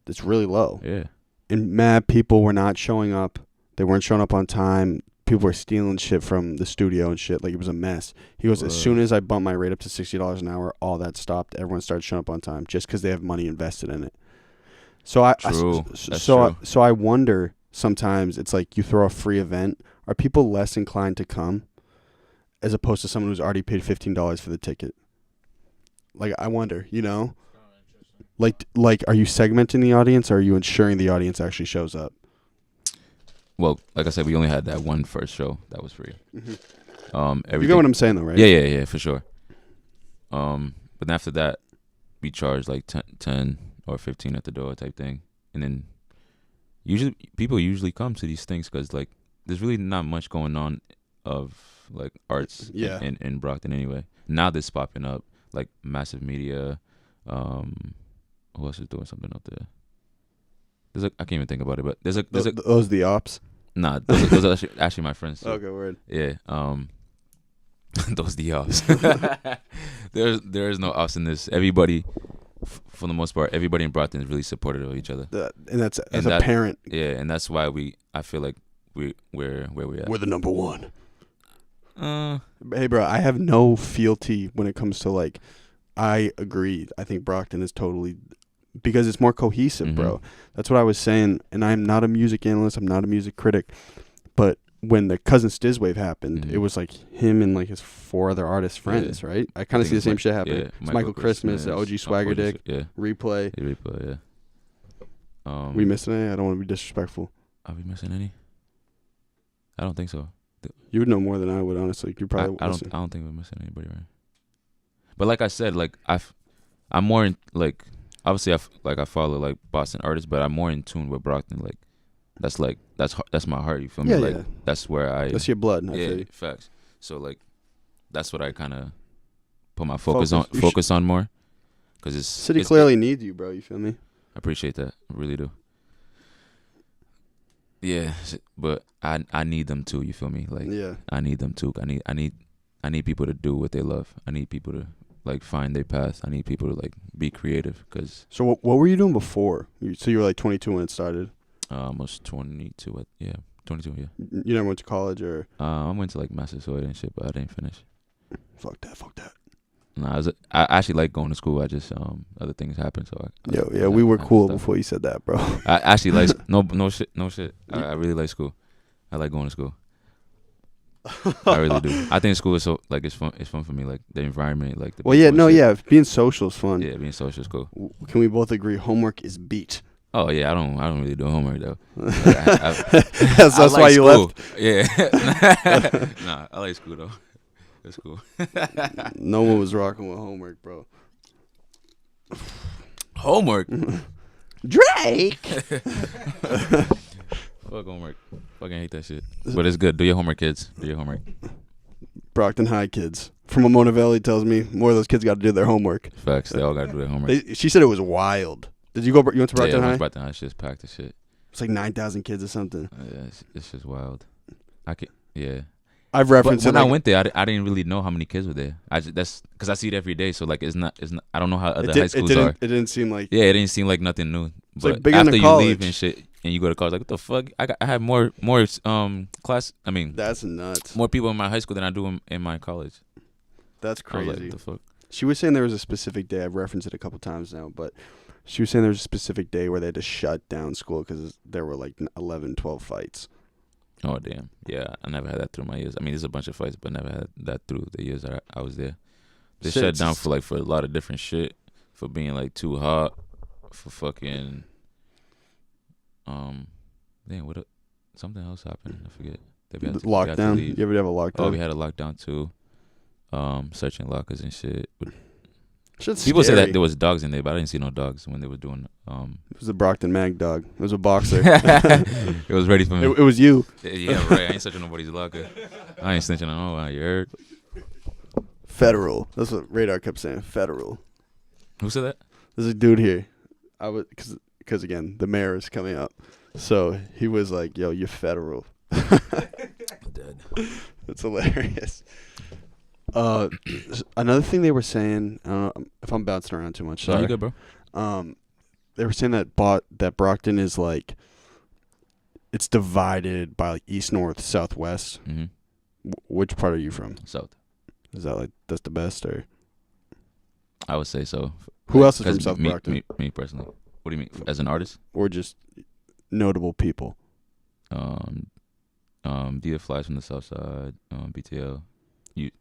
That's really low. Yeah, And mad people were not showing up. They weren't showing up on time. People were stealing shit from the studio and shit. Like, it was a mess. He goes, as Whoa. soon as I bumped my rate up to $60 an hour, all that stopped. Everyone started showing up on time just because they have money invested in it. So True. That's so true. I wonder sometimes, it's like you throw a free event. Are people less inclined to come as opposed to someone who's already paid $15 for the ticket? Like, I wonder, you know? Like, are you segmenting the audience, or are you ensuring the audience actually shows up? well, like I said, we only had that one first show that was free. You Everything, get what I'm saying, though, right? Yeah, for sure. But then after that, we charge like 10 or 15 at the door type thing, and then people usually come to these things because, like, there's really not much going on of like arts Yeah. in Brockton anyway. Now this popping up, like Massive Media. Who else is doing something up there? I can't even think about it, but there's Those the ops. nah, those are actually my friends too. Okay, word. Yeah. Those the offs. there is no offs in this. Everybody, for the most part, everybody in Brockton is really supportive of each other. And that's as And a parent. Yeah, and that's why I feel like we're where we at. We're the number one. Uh, Hey, bro, I have no fealty when it comes to, like, I agree. I think Brockton is totally, because it's more cohesive, bro. Mhm. That's what I was saying. And I'm not a music analyst. I'm not a music critic. But when the Cousin Stiz wave happened, Mhm. it was like him and like his 4 other artist friends, right? I kind of see the same shit happening. Yeah, It's Michael Christmas, OG Swagger Dick, Yeah, Replay. Replay. Yeah. We missing any? I don't want to be disrespectful. Are we missing any? I don't think so. You would know more than I would, honestly. You probably I don't think we're missing anybody, right? But like I said, like I'm more in, like, obviously I follow like Boston artists, but I'm more in tune with Brockton. Like that's my heart. You feel me? Yeah, Like yeah. that's where I That's your blood. I feel yeah you. facts. So like that's what I kind of put my focus Focus. You focus on more because City clearly needs you, bro. You feel me? I appreciate that. I really do. Yeah, but I need them too. You feel me? Like Yeah. I need them too. I need people to do what they love. I need people to like find their path. I need people to like be creative because So what were you doing before? So you were like 22 when it started. almost 22. Yeah, 22. Yeah. You never went to college, or I went to like Massasoit and shit, but I didn't finish. fuck that. Nah, I actually like going to school. I just other things happen, so We were I cool stopped. before you said that, bro. I actually like no shit. I really like school. I like going to school. I really do. I think school is so like it's fun. It's fun for me, like the environment, like the Well, yeah, people and no, shit. yeah. Being social is fun. Yeah, being social is cool. Can we both agree homework is beat? Oh yeah, I don't really do homework though. Like, that's I why like you school. left. Yeah. Nah, I like school though. It's cool. No one was rocking with homework, bro. Homework. Drake. Fuck homework. Fucking hate that shit. But it's good. Do your homework, kids. Do your homework. Brockton High kids from Ramona Valley tells me more of those kids got to do their homework. Facts. They all gotta do their homework. She said it was wild. Did you go? You went to Brockton yeah, High? Brockton High shit's packed as shit. It's like 9,000 kids or something. Yeah, it's just wild. Yeah. I've But referenced when it. I Like, went there, I didn't really know how many kids were there. That's because I see it every day. So like, it's not. I don't know how other high schools are. It didn't seem like. Yeah, it didn't seem like nothing new. It's But like bigger than after you college. leave and shit, and you go to college, like what the fuck? I have more class. I mean, That's nuts. more people in my high school than I do in my college. That's I was like, crazy. what the fuck? She was saying there was a specific day. I've referenced it a couple times now, but she was saying there was a specific day where they had to shut down school because there were like 11, 12 fights. Oh damn. Yeah, I never had that through my years. I mean, there's a bunch of fights, but never had that through the years that I was there. They Shit, shut down for a lot of different shit, for being like too hot, for fucking damn, something else happened. I forget. We had to Lockdown. leave. You ever have a lockdown? Oh, we had a lockdown too. Searching lockers and shit. Shit's People say scary. that there was dogs in there, but I didn't see no dogs when they were doing. It was a Brockton Mag dog. It was a boxer. It was ready for me. It was you. Yeah, right. I ain't searching nobody's locker. I ain't snitching on nobody. You heard? Federal. That's what Radar kept saying. Federal. Who said that? There's a dude here. I was because again the mayor is coming up, so he was like, "Yo, you're federal." Dead. That's hilarious. Another thing they were saying, I don't know if I'm bouncing around too much. No, Sorry. you good, bro? They were saying that Brockton is like, it's divided by like east, north, southwest. Mm-hmm. Which part are you from? South. Is that like that's the best, or I would say so. who else is from 'Cause South Brockton, Me personally. What do you mean? As an artist? or just notable people? Dia Flies from the South Side. BTL.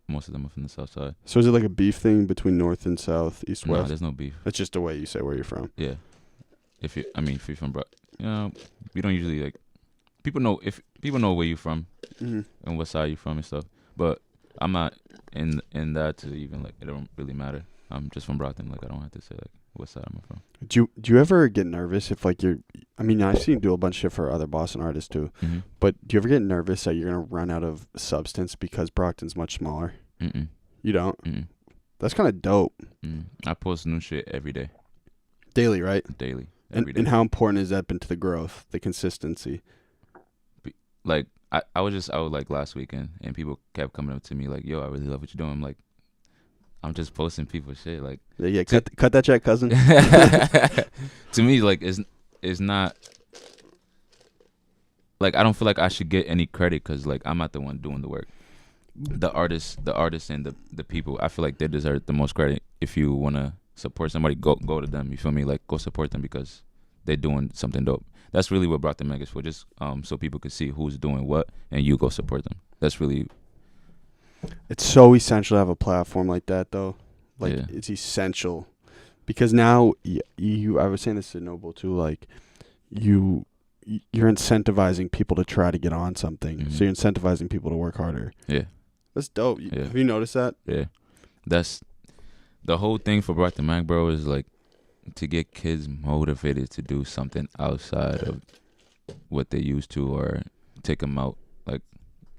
Most of them are from the South Side. So is it like a beef thing between north and south, east, No, west? there's no beef. That's just the way you say where you're from. Yeah. If you're from we don't usually like. People know where you're from Mm-hmm. and what side you're from and stuff. But I'm not in that to even like it don't really matter. I'm just from Brockton. Like I don't have to say like what side I'm from. Do you ever get nervous if like you're? I mean, I've seen you do a bunch of shit for other Boston artists too. Mm-hmm. But do you ever get nervous that you're gonna run out of substance because Brockton's much smaller? Mm-mm. You don't. Mm-mm. That's kind of dope. Mm. I post new shit every day, Daily, right? daily, every day. And how important has that been to the growth, the consistency? Like I was like last weekend and people kept coming up to me like, yo, I really love what you're doing. I'm like, I'm just posting people shit. Like, Yeah, cut that check, cousin. to me, like, it's not like I don't feel like I should get any credit because like I'm not the one doing the work. The artists and the people, I feel like they deserve the most credit. If you want to support somebody, go to them. You feel me? Like, go support them because they're doing something dope. That's really what Brockton Mag is for, just so people could see who's doing what and you go support them. That's really... It's so essential to have a platform like that, though. Like, Yeah. it's essential. Because now, I was saying this to Noble, too, like, you're incentivizing people to try to get on something. Mhm. So you're incentivizing people to work harder. Yeah. That's dope. Yeah. Have you noticed that? Yeah. That's... The whole thing for Brockton Mag, bro, is like to get kids motivated to do something outside of what they used to, or take them out, like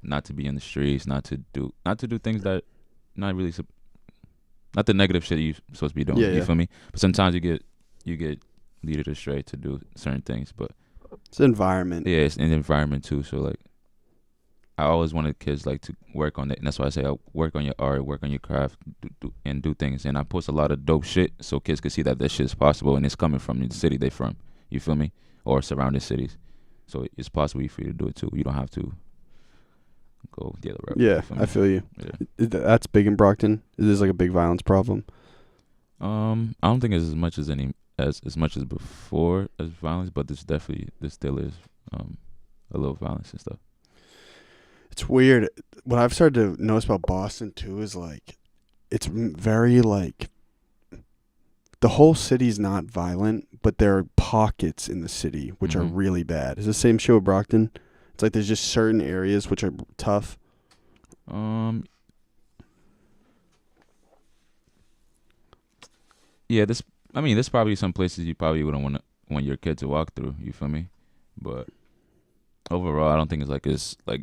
not to be in the streets, not to do things that not really not the negative shit you're supposed to be doing. Yeah, you yeah. feel me? But sometimes you get leaded astray to do certain things. But It's the environment. yeah, it's in the environment too. So like, I always wanted kids like to work on it, and that's why I say work on your art, work on your craft, do things. And I post a lot of dope shit so kids can see that that shit is possible, and it's coming from the city they from. You feel me? Or surrounding cities. So it's possible for you to do it too. You don't have to go the other route. Yeah, You feel me? I feel you. Yeah. That's big in Brockton. Is this like a big violence problem? I don't think it's as much as much as before as violence, but there still is a little violence and stuff. It's weird. What I've started to notice about Boston too is like, it's very like, the whole city's not violent, but there are pockets in the city which are really bad. Is the same show with Brockton? It's like there's just certain areas which are tough. Yeah, there's probably some places you probably wouldn't want your kid to walk through. You feel me? But overall, I don't think it's like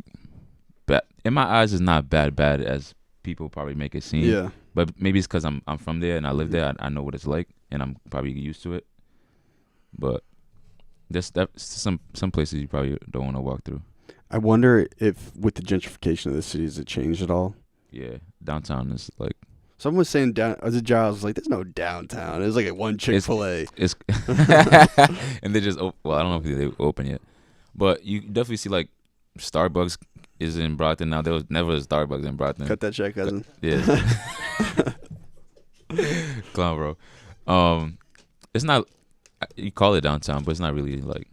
bad. In my eyes, it's not bad as people probably make it seem. Yeah. But maybe it's because I'm from there and I live there. I know what it's like, and I'm probably used to it. But that's some places you probably don't want to walk through. I wonder if with the gentrification of the city, has it changed at all? Yeah, downtown is like. Someone was saying as a Giles was like, "There's no downtown." There's like a one Chick-fil-A. It's and they just well, I don't know if they open yet, but you definitely see like Starbucks is in Brockton now. There was never a Starbucks in Brockton. Cut that check, cousin. Yeah. Clown, bro. It's not. You call it downtown, but it's not really like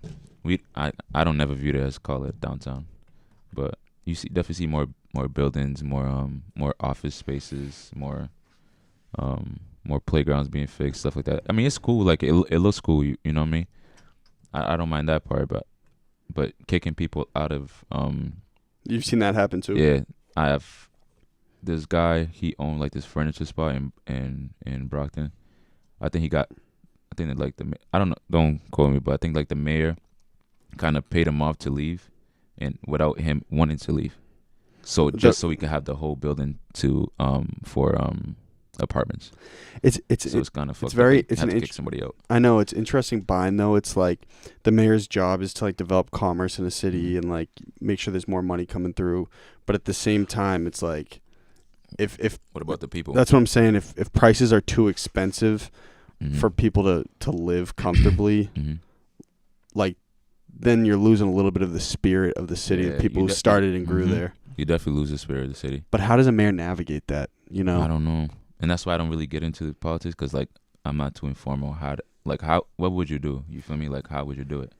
I don't never view it as call it downtown, but you definitely see more buildings, more office spaces, more playgrounds being fixed, stuff like that. I mean, it's cool. Like it looks cool. You know what I mean? I don't mind that part, but kicking people out of You've seen that happen too. Yeah, I have. This guy, he owned like this furniture spot in Brockton. I think that like I don't know, don't quote me, but I think like the mayor kind of paid him off to leave, and without him wanting to leave, so so he could have the whole building for apartments. It's kind of it's very it's have an to kick somebody out. I know it's interesting buying though. It's like the mayor's job is to like develop commerce in a city and like make sure there's more money coming through, but at the same time, it's like if What about the people? that's what I'm saying. If prices are too expensive for people to live comfortably, like then you're losing a little bit of the spirit of the city, the people who started and grew there. You definitely lose the spirit of the city. But how does a mayor navigate that? You know, I don't know, and that's why I don't really get into politics because like I'm not too informed on what would you do? You feel me? Like how would you do it?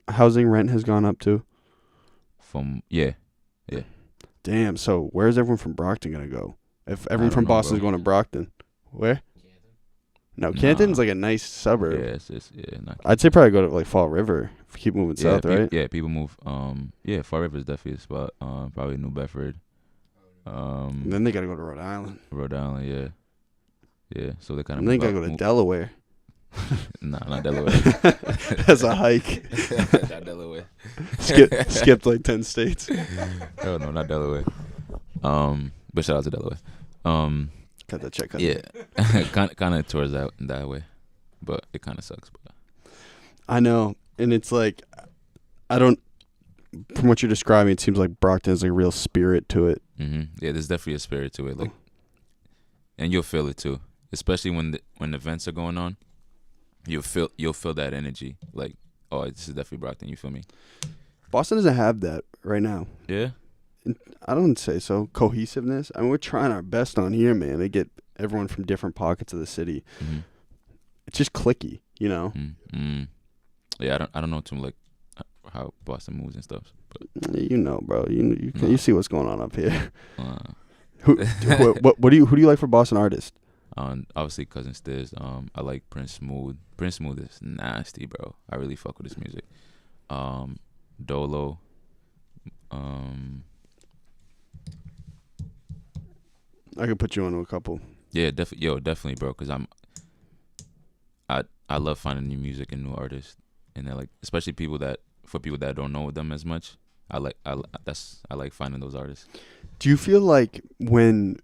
Housing rent has gone up too. Yeah. Damn. So where's everyone from Brockton gonna go? If everyone from Boston is going to Brockton, where? No, Canton's like a nice suburb. Yeah, I'd say probably go to like Fall River. Keep moving south, right? Yeah, people move. Fall River is definitely a spot. Probably New Bedford. And then they gotta go to Rhode Island. Yeah. So they kind of. And then they gotta go to Delaware. Nah, not Delaware. That's a hike. Not Delaware. Skipped like 10 states. Oh no, not Delaware. But shout out to Delaware. Cut that check. Yeah, kind of towards that way, but it kind of sucks. But I know, and it's like I don't. From what you're describing, it seems like Brockton has like a real spirit to it. Yeah, there's definitely a spirit to it, like, and you'll feel it too, especially when events are going on. You'll feel that energy, like, oh, this is definitely Brockton. You feel me? Boston doesn't have that right now. Yeah. I don't say so. Cohesiveness. I mean, we're trying our best on here, man. To get everyone from different pockets of the city. It's just clicky, you know. Yeah, I don't know too like how Boston moves and stuff. But you know, bro. You see what's going on up here. Who do you like for Boston artists? Obviously, Cousin Stiz. I like Prince Smooth. Prince Smooth is nasty, bro. I really fuck with his music. Dolo. I could put you on to a couple. Yeah, definitely, bro. Cause I love finding new music and new artists, and like especially people that don't know them as much. I like finding those artists. Do you feel like when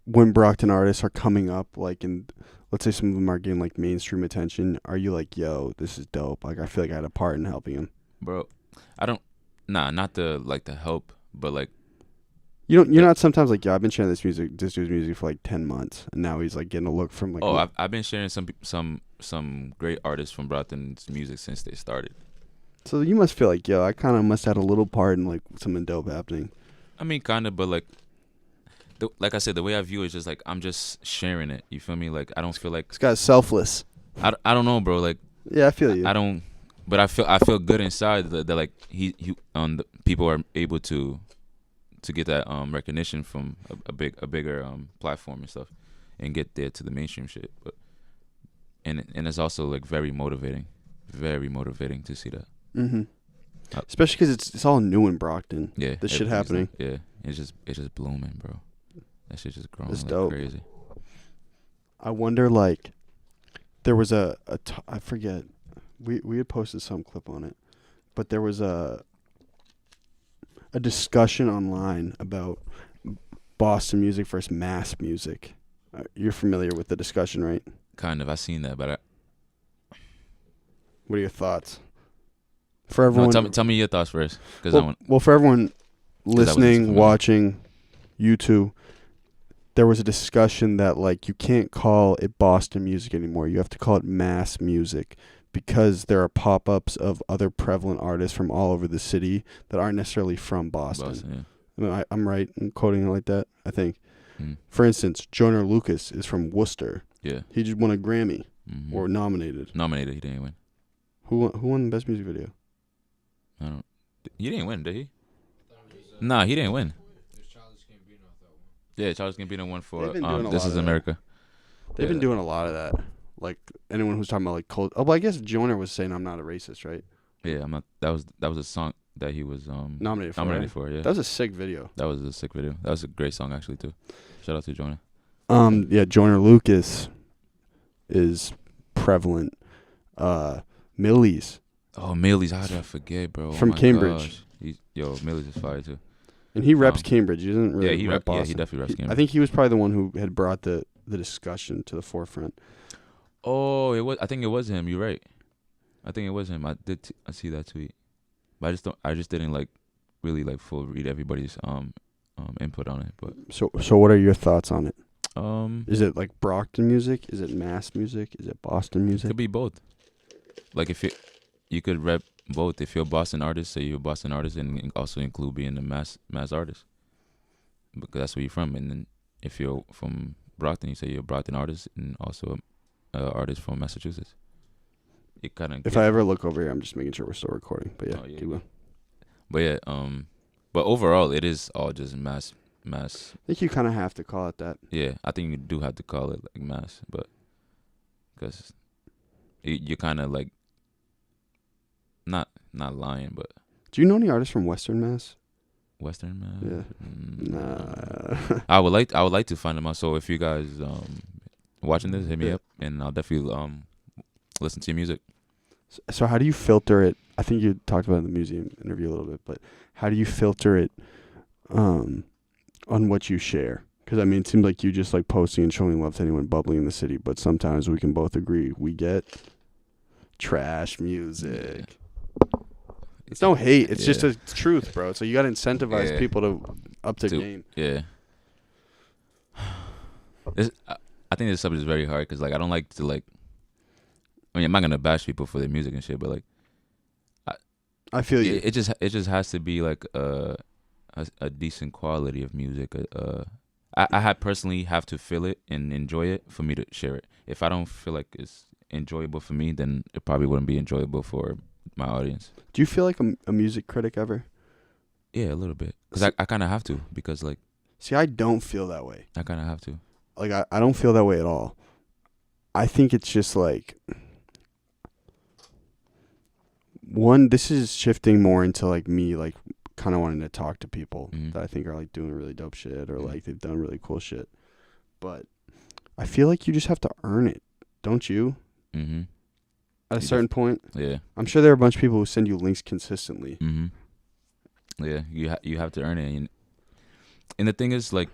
Brockton artists are coming up, like in, let's say some of them are getting like mainstream attention, are you like, yo, this is dope? Like I feel like I had a part in helping him. Bro, I don't. Nah, not the help, but like. You're not sometimes like, yeah, I've been sharing this dude's music for like 10 months, and now he's like getting a look from like. Oh, I've been sharing some great artists from Brockton's music since they started. So you must feel like, yo, I kind of must have had a little part in like something dope happening. I mean, kind of, but like, like I said, the way I view it is just like I'm just sharing it. You feel me? Like I don't feel like this guy's selfless. I don't know, bro. Like yeah, I feel you. I don't. but I feel good inside that like the people are able to get that recognition from a bigger platform and stuff, and get there to the mainstream shit. But and it's also like very motivating to see that. Mm-hmm. Especially because it's all new in Brockton. Yeah, this shit happening. Yeah, it's just blooming, bro. That shit just growing It's like dope. crazy. I wonder, like, there was I forget. We had posted some clip on it, but there was a discussion online about Boston music versus mass music. You're familiar with the discussion, right? Kind of. I seen that, but What are your thoughts? For everyone, tell me your thoughts first, because for everyone 'cause I wasn't listening, familiar. watching, YouTube, there was a discussion that like you can't call it Boston music anymore. You have to call it mass music because there are pop-ups of other prevalent artists from all over the city that aren't necessarily from Boston. I mean, I'm right in quoting it like that, I think. Yeah. For instance, Joyner Lucas is from Worcester. Yeah. He just won a Grammy Mm-hmm. or nominated. Nominated, he didn't win. Who won the best music video? I don't. He didn't win, did he? Nah, he didn't win. Yeah, Charles Gambino won for They've been doing a This lot Is of that. America. They've been doing a lot of that. Like anyone who's talking about like cold. Oh, well, I guess Joyner was saying I'm not a racist, right? Yeah, I'm not. That was a song that he was Nominated for. Yeah, That was a sick video. that was a sick video. That was a great song actually too. Shout out to Jonah. Yeah, Joyner Lucas is prevalent. Millie's Oh, Millie's, how did I forget, bro? From oh my Cambridge. Gosh. Millie's is fire too. and he reps Um, Cambridge. He doesn't really he rep Boston. he definitely reps Cambridge. I think he was probably the one who had brought the discussion to the forefront. Oh, it was. I think it was him. You're right. I think it was him. I did. I see that tweet, but I just didn't like really like full read everybody's input on it. But So what are your thoughts on it? um, Is it like Brockton music? Is it mass music? Is it Boston it music? could be both. Like if you could rep both. If you're a Boston artist, say you're a Boston artist, and also include being a mass artist, because that's where you're from. And then if you're from Brockton, you say you're a Brockton artist, and also a artist from Massachusetts. It kind of. If I ever look over here, I'm just making sure we're still recording. But yeah, Oh, yeah. keep going. But yeah, but overall, it is all just mass. I think you kind of have to call it that. Yeah, I think you do have to call it like mass, but because you're kind of like not lying, but Do you know any artists from Western Mass? Western mass. Yeah. Nah. I would like to find them out. So if you guys watching this, hit me Yeah. up, and I'll definitely listen to your music. So how do you filter it? I think you talked about it in the museum interview a little bit, but how do you filter it on what you share? Because, I mean, it seems like you just like posting and showing love to anyone bubbling in the city, but sometimes we can both agree we get trash music. It's no hate. It's just a truth, bro. So you got to incentivize people to up to game. Yeah. I think this subject is very hard because like I don't like to like. I mean, I'm not gonna bash people for their music and shit, but like, I feel you. it just has to be like a decent quality of music. I personally have to feel it and enjoy it for me to share it. If I don't feel like it's enjoyable for me, then it probably wouldn't be enjoyable for my audience. Do you feel like a music critic ever? Yeah, a little bit. Because I kind of have to. Because like, See, I don't feel that way. I kind of have to. Like, I don't feel that way at all. I think it's just like, one, this is shifting more into like me, like kind of wanting to talk to people that I think are like doing really dope shit or like they've done really cool shit. But I feel like you just have to earn it, don't you? Mm-hmm. At a certain point. Yeah. I'm sure there are a bunch of people who send you links consistently. Mm-hmm. Yeah, you have to earn it. And the thing is, like,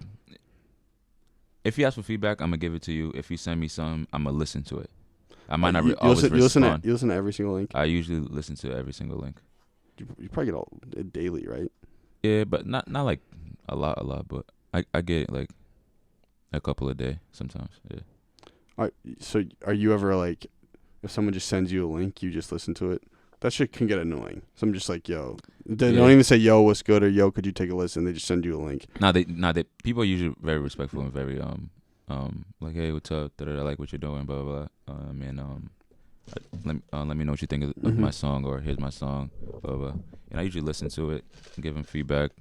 if you ask for feedback, I'm gonna give it to you. If you send me some, I'm gonna listen to it. I might not always respond. You listen to every single link? I usually listen to every single link. You probably get all daily, right? Yeah, but not like a lot. But I get like a couple a day sometimes. Yeah. So are you ever like, if someone just sends you a link, you just listen to it? That shit can get annoying. So I'm just like, yo. They don't even say, yo, what's good, or yo, could you take a listen? They just send you a link. They people are usually very respectful and very like, hey, what's up? I like what you're doing, blah blah blah. And let me know what you think of my song, or here's my song, blah, blah. And I usually listen to it, give them feedback.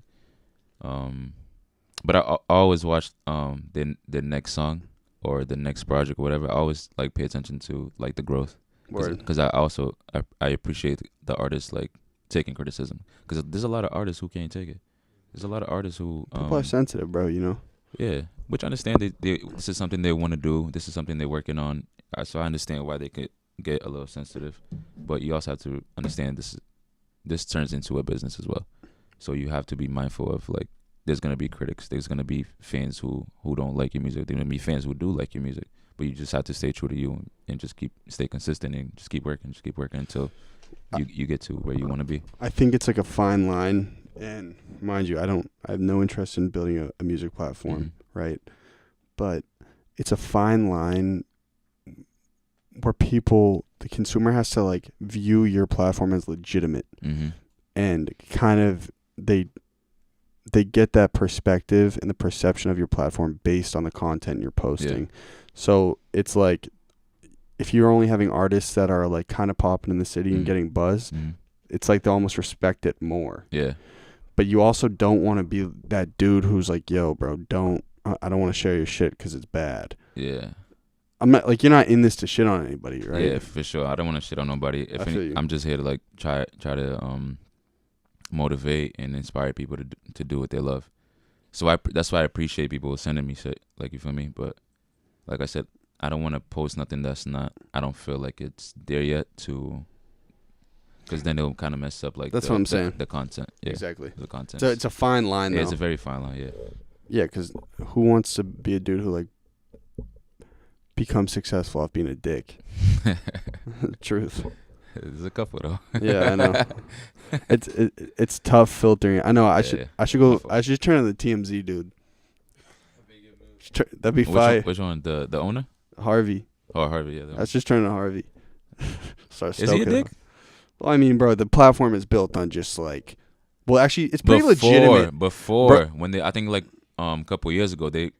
But I always watch the next song or the next project or whatever. I always like pay attention to like the growth, because I appreciate the artists like taking criticism, because there's a lot of artists who can't take it. There's a lot of artists who people are sensitive, bro. You know. Yeah, which I understand. This is something they want to do. This is something they're working on. So I understand why they could get a little sensitive, but you also have to understand this turns into a business as well. So you have to be mindful of like, there's gonna be critics. There's gonna be fans who don't like your music. There's gonna be fans who do like your music, but you just have to stay true to you and just stay consistent and just keep working until you get to where you want to be. I think it's like a fine line, and mind you, I have no interest in building a music platform, right? But it's a fine line where the consumer has to like view your platform as legitimate, and kind of they get that perspective and the perception of your platform based on the content you're posting. Yeah. So it's like, if you're only having artists that are like kind of popping in the city and getting buzz, it's like they almost respect it more. Yeah. But you also don't want to be that dude who's like, yo, bro, I don't want to share your shit because it's bad. Yeah. I'm not like, you're not in this to shit on anybody, right? Yeah, for sure. I don't want to shit on nobody. I'm just here to like try to motivate and inspire people to do what they love. So that's why I appreciate people sending me shit, like, you feel me? But like I said, I don't want to post nothing I don't feel like it's there yet, because then it'll kind of mess up like that's what I'm saying. The content. Yeah, exactly. The content. So it's a fine line, though. Yeah, it's a very fine line, yeah. Yeah, because who wants to be a dude who like becomes successful off being a dick? Truth. There's a couple though. Yeah, I know. It's tough filtering. I know. I should go. I should turn on the TMZ dude. That'd be fire. Which one? The owner? Harvey. Oh, Harvey. Yeah. Let's just turn on Harvey. Is he a dick? Well, I mean, bro, the platform is built on just like. Well, actually, it's pretty legitimate. When I think like a couple years ago, they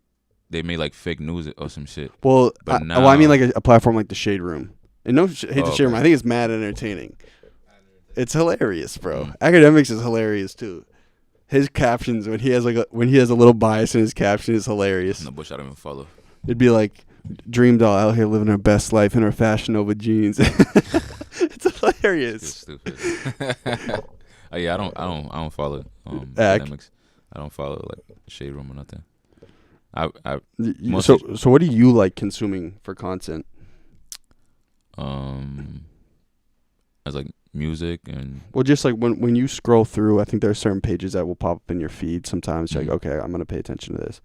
made like fake news or some shit. Well, I mean like a platform like the Shade Room. And no hate the Shade Room. I think it's mad entertaining. It's hilarious, bro. Academics is hilarious too. His captions when he has a little bias in his caption is hilarious. No, Bush, I don't even follow. It'd be like, Dream Doll out here living her best life in her Fashion Nova jeans. It's hilarious. You're stupid. Yeah, I don't follow academics. I don't follow like Shade Room or nothing. So what do you like consuming for content? As like music and just like when you scroll through, I think there are certain pages that will pop up in your feed sometimes. You're like, okay, I'm gonna pay attention to this.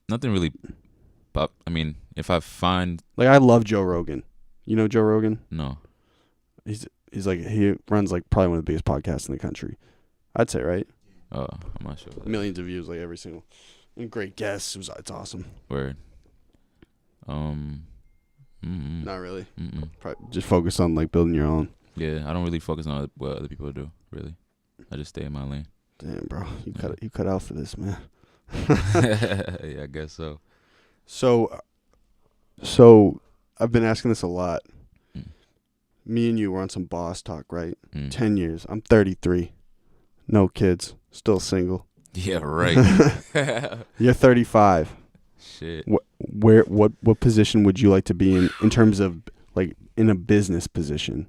Nothing really pop. I mean, if I find like, I love Joe Rogan. You know Joe Rogan? No. He's like, he runs like probably one of the biggest podcasts in the country. I'd say, right? Oh, I'm not sure. Millions of views, like every single. And great guests. It's awesome. Word. Not really. Probably just focus on like building your own. Yeah, I don't really focus on what other people do. Really, I just stay in my lane. Damn, bro, you cut out for this, man. Yeah, I guess so. So I've been asking this a lot. Me and you were on some boss talk, right? 10 years. I'm 33. No kids. Still single. Yeah, right. You're 35. Shit. What position would you like to be in terms of like in a business position?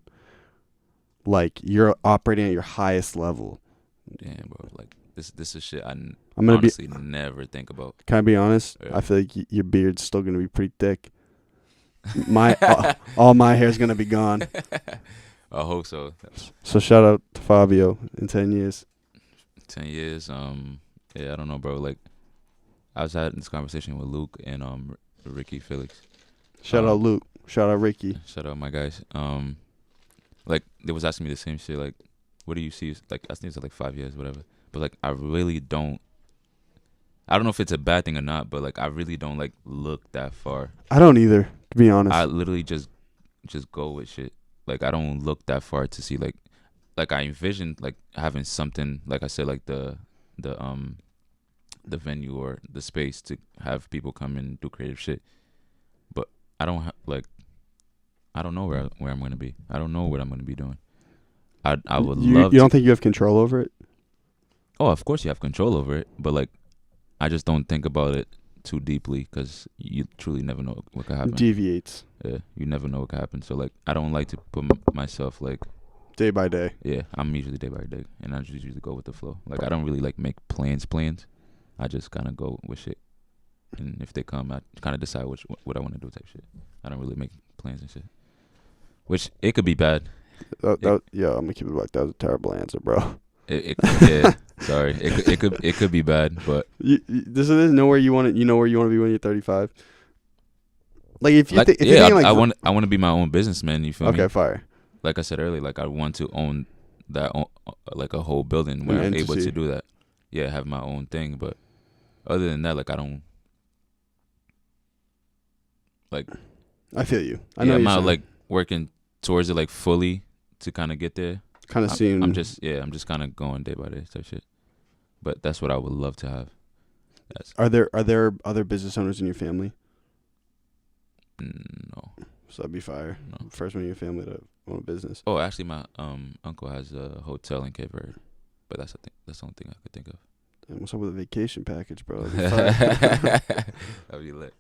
Like, you're operating at your highest level. Damn, bro. Like this is shit I'm honestly never think about. Can I be honest? Yeah. I feel like your beard's still gonna be pretty thick. All my hair's gonna be gone. I hope so. So shout out to Fabio in 10 years. 10 years. Yeah, I don't know, bro. Like, I was having this conversation with Luke and Ricky Felix. Shout out Luke. Shout out Ricky. Shout out my guys. Like, they was asking me the same shit. Like, what do you see? Like, I think it's like 5 years, whatever. But like, I really don't. I don't know if it's a bad thing or not, but like, I really don't like look that far. I don't either, to be honest. I literally just go with shit. Like, I don't look that far to see like I envisioned like having something, like I said, like the the venue or the space to have people come and do creative shit. But I don't I don't know where I'm gonna be. I don't know what I'm gonna be doing. I would love. You don't think you have control over it? Oh, of course you have control over it, but like, I just don't think about it too deeply because you truly never know what could happen. Deviates. Yeah, you never know what could happen. So like, I don't like to put myself like day by day. Yeah, I'm usually day by day, and I just usually go with the flow. Like, I don't really like make plans. I just kind of go with shit, and if they come, I kind of decide what I want to do type shit. I don't really make plans and shit, which it could be bad. Yeah, I'm gonna keep it like that was a terrible answer, bro. Yeah, sorry. It could be bad, but this is nowhere you want it. You know where you want to be when you're 35. Like if you I want to be my own businessman. You feel me? Okay, fire. Like I said earlier, like I want to own that, like a whole building where I'm able to do that. Yeah, have my own thing. But other than that, like I don't. Like. I feel you. I know. I'm not like working towards it like fully to kind of get there. Kind of seeing. I'm just kind of going day by day type shit. But that's what I would love to have. Are there other business owners in your family? No. So that'd be fire. No. First one in your family to own a business. Oh, actually, my uncle has a hotel in Cape Verde, but that's the only thing I could think of. And what's up with a vacation package, bro? That'd be lit.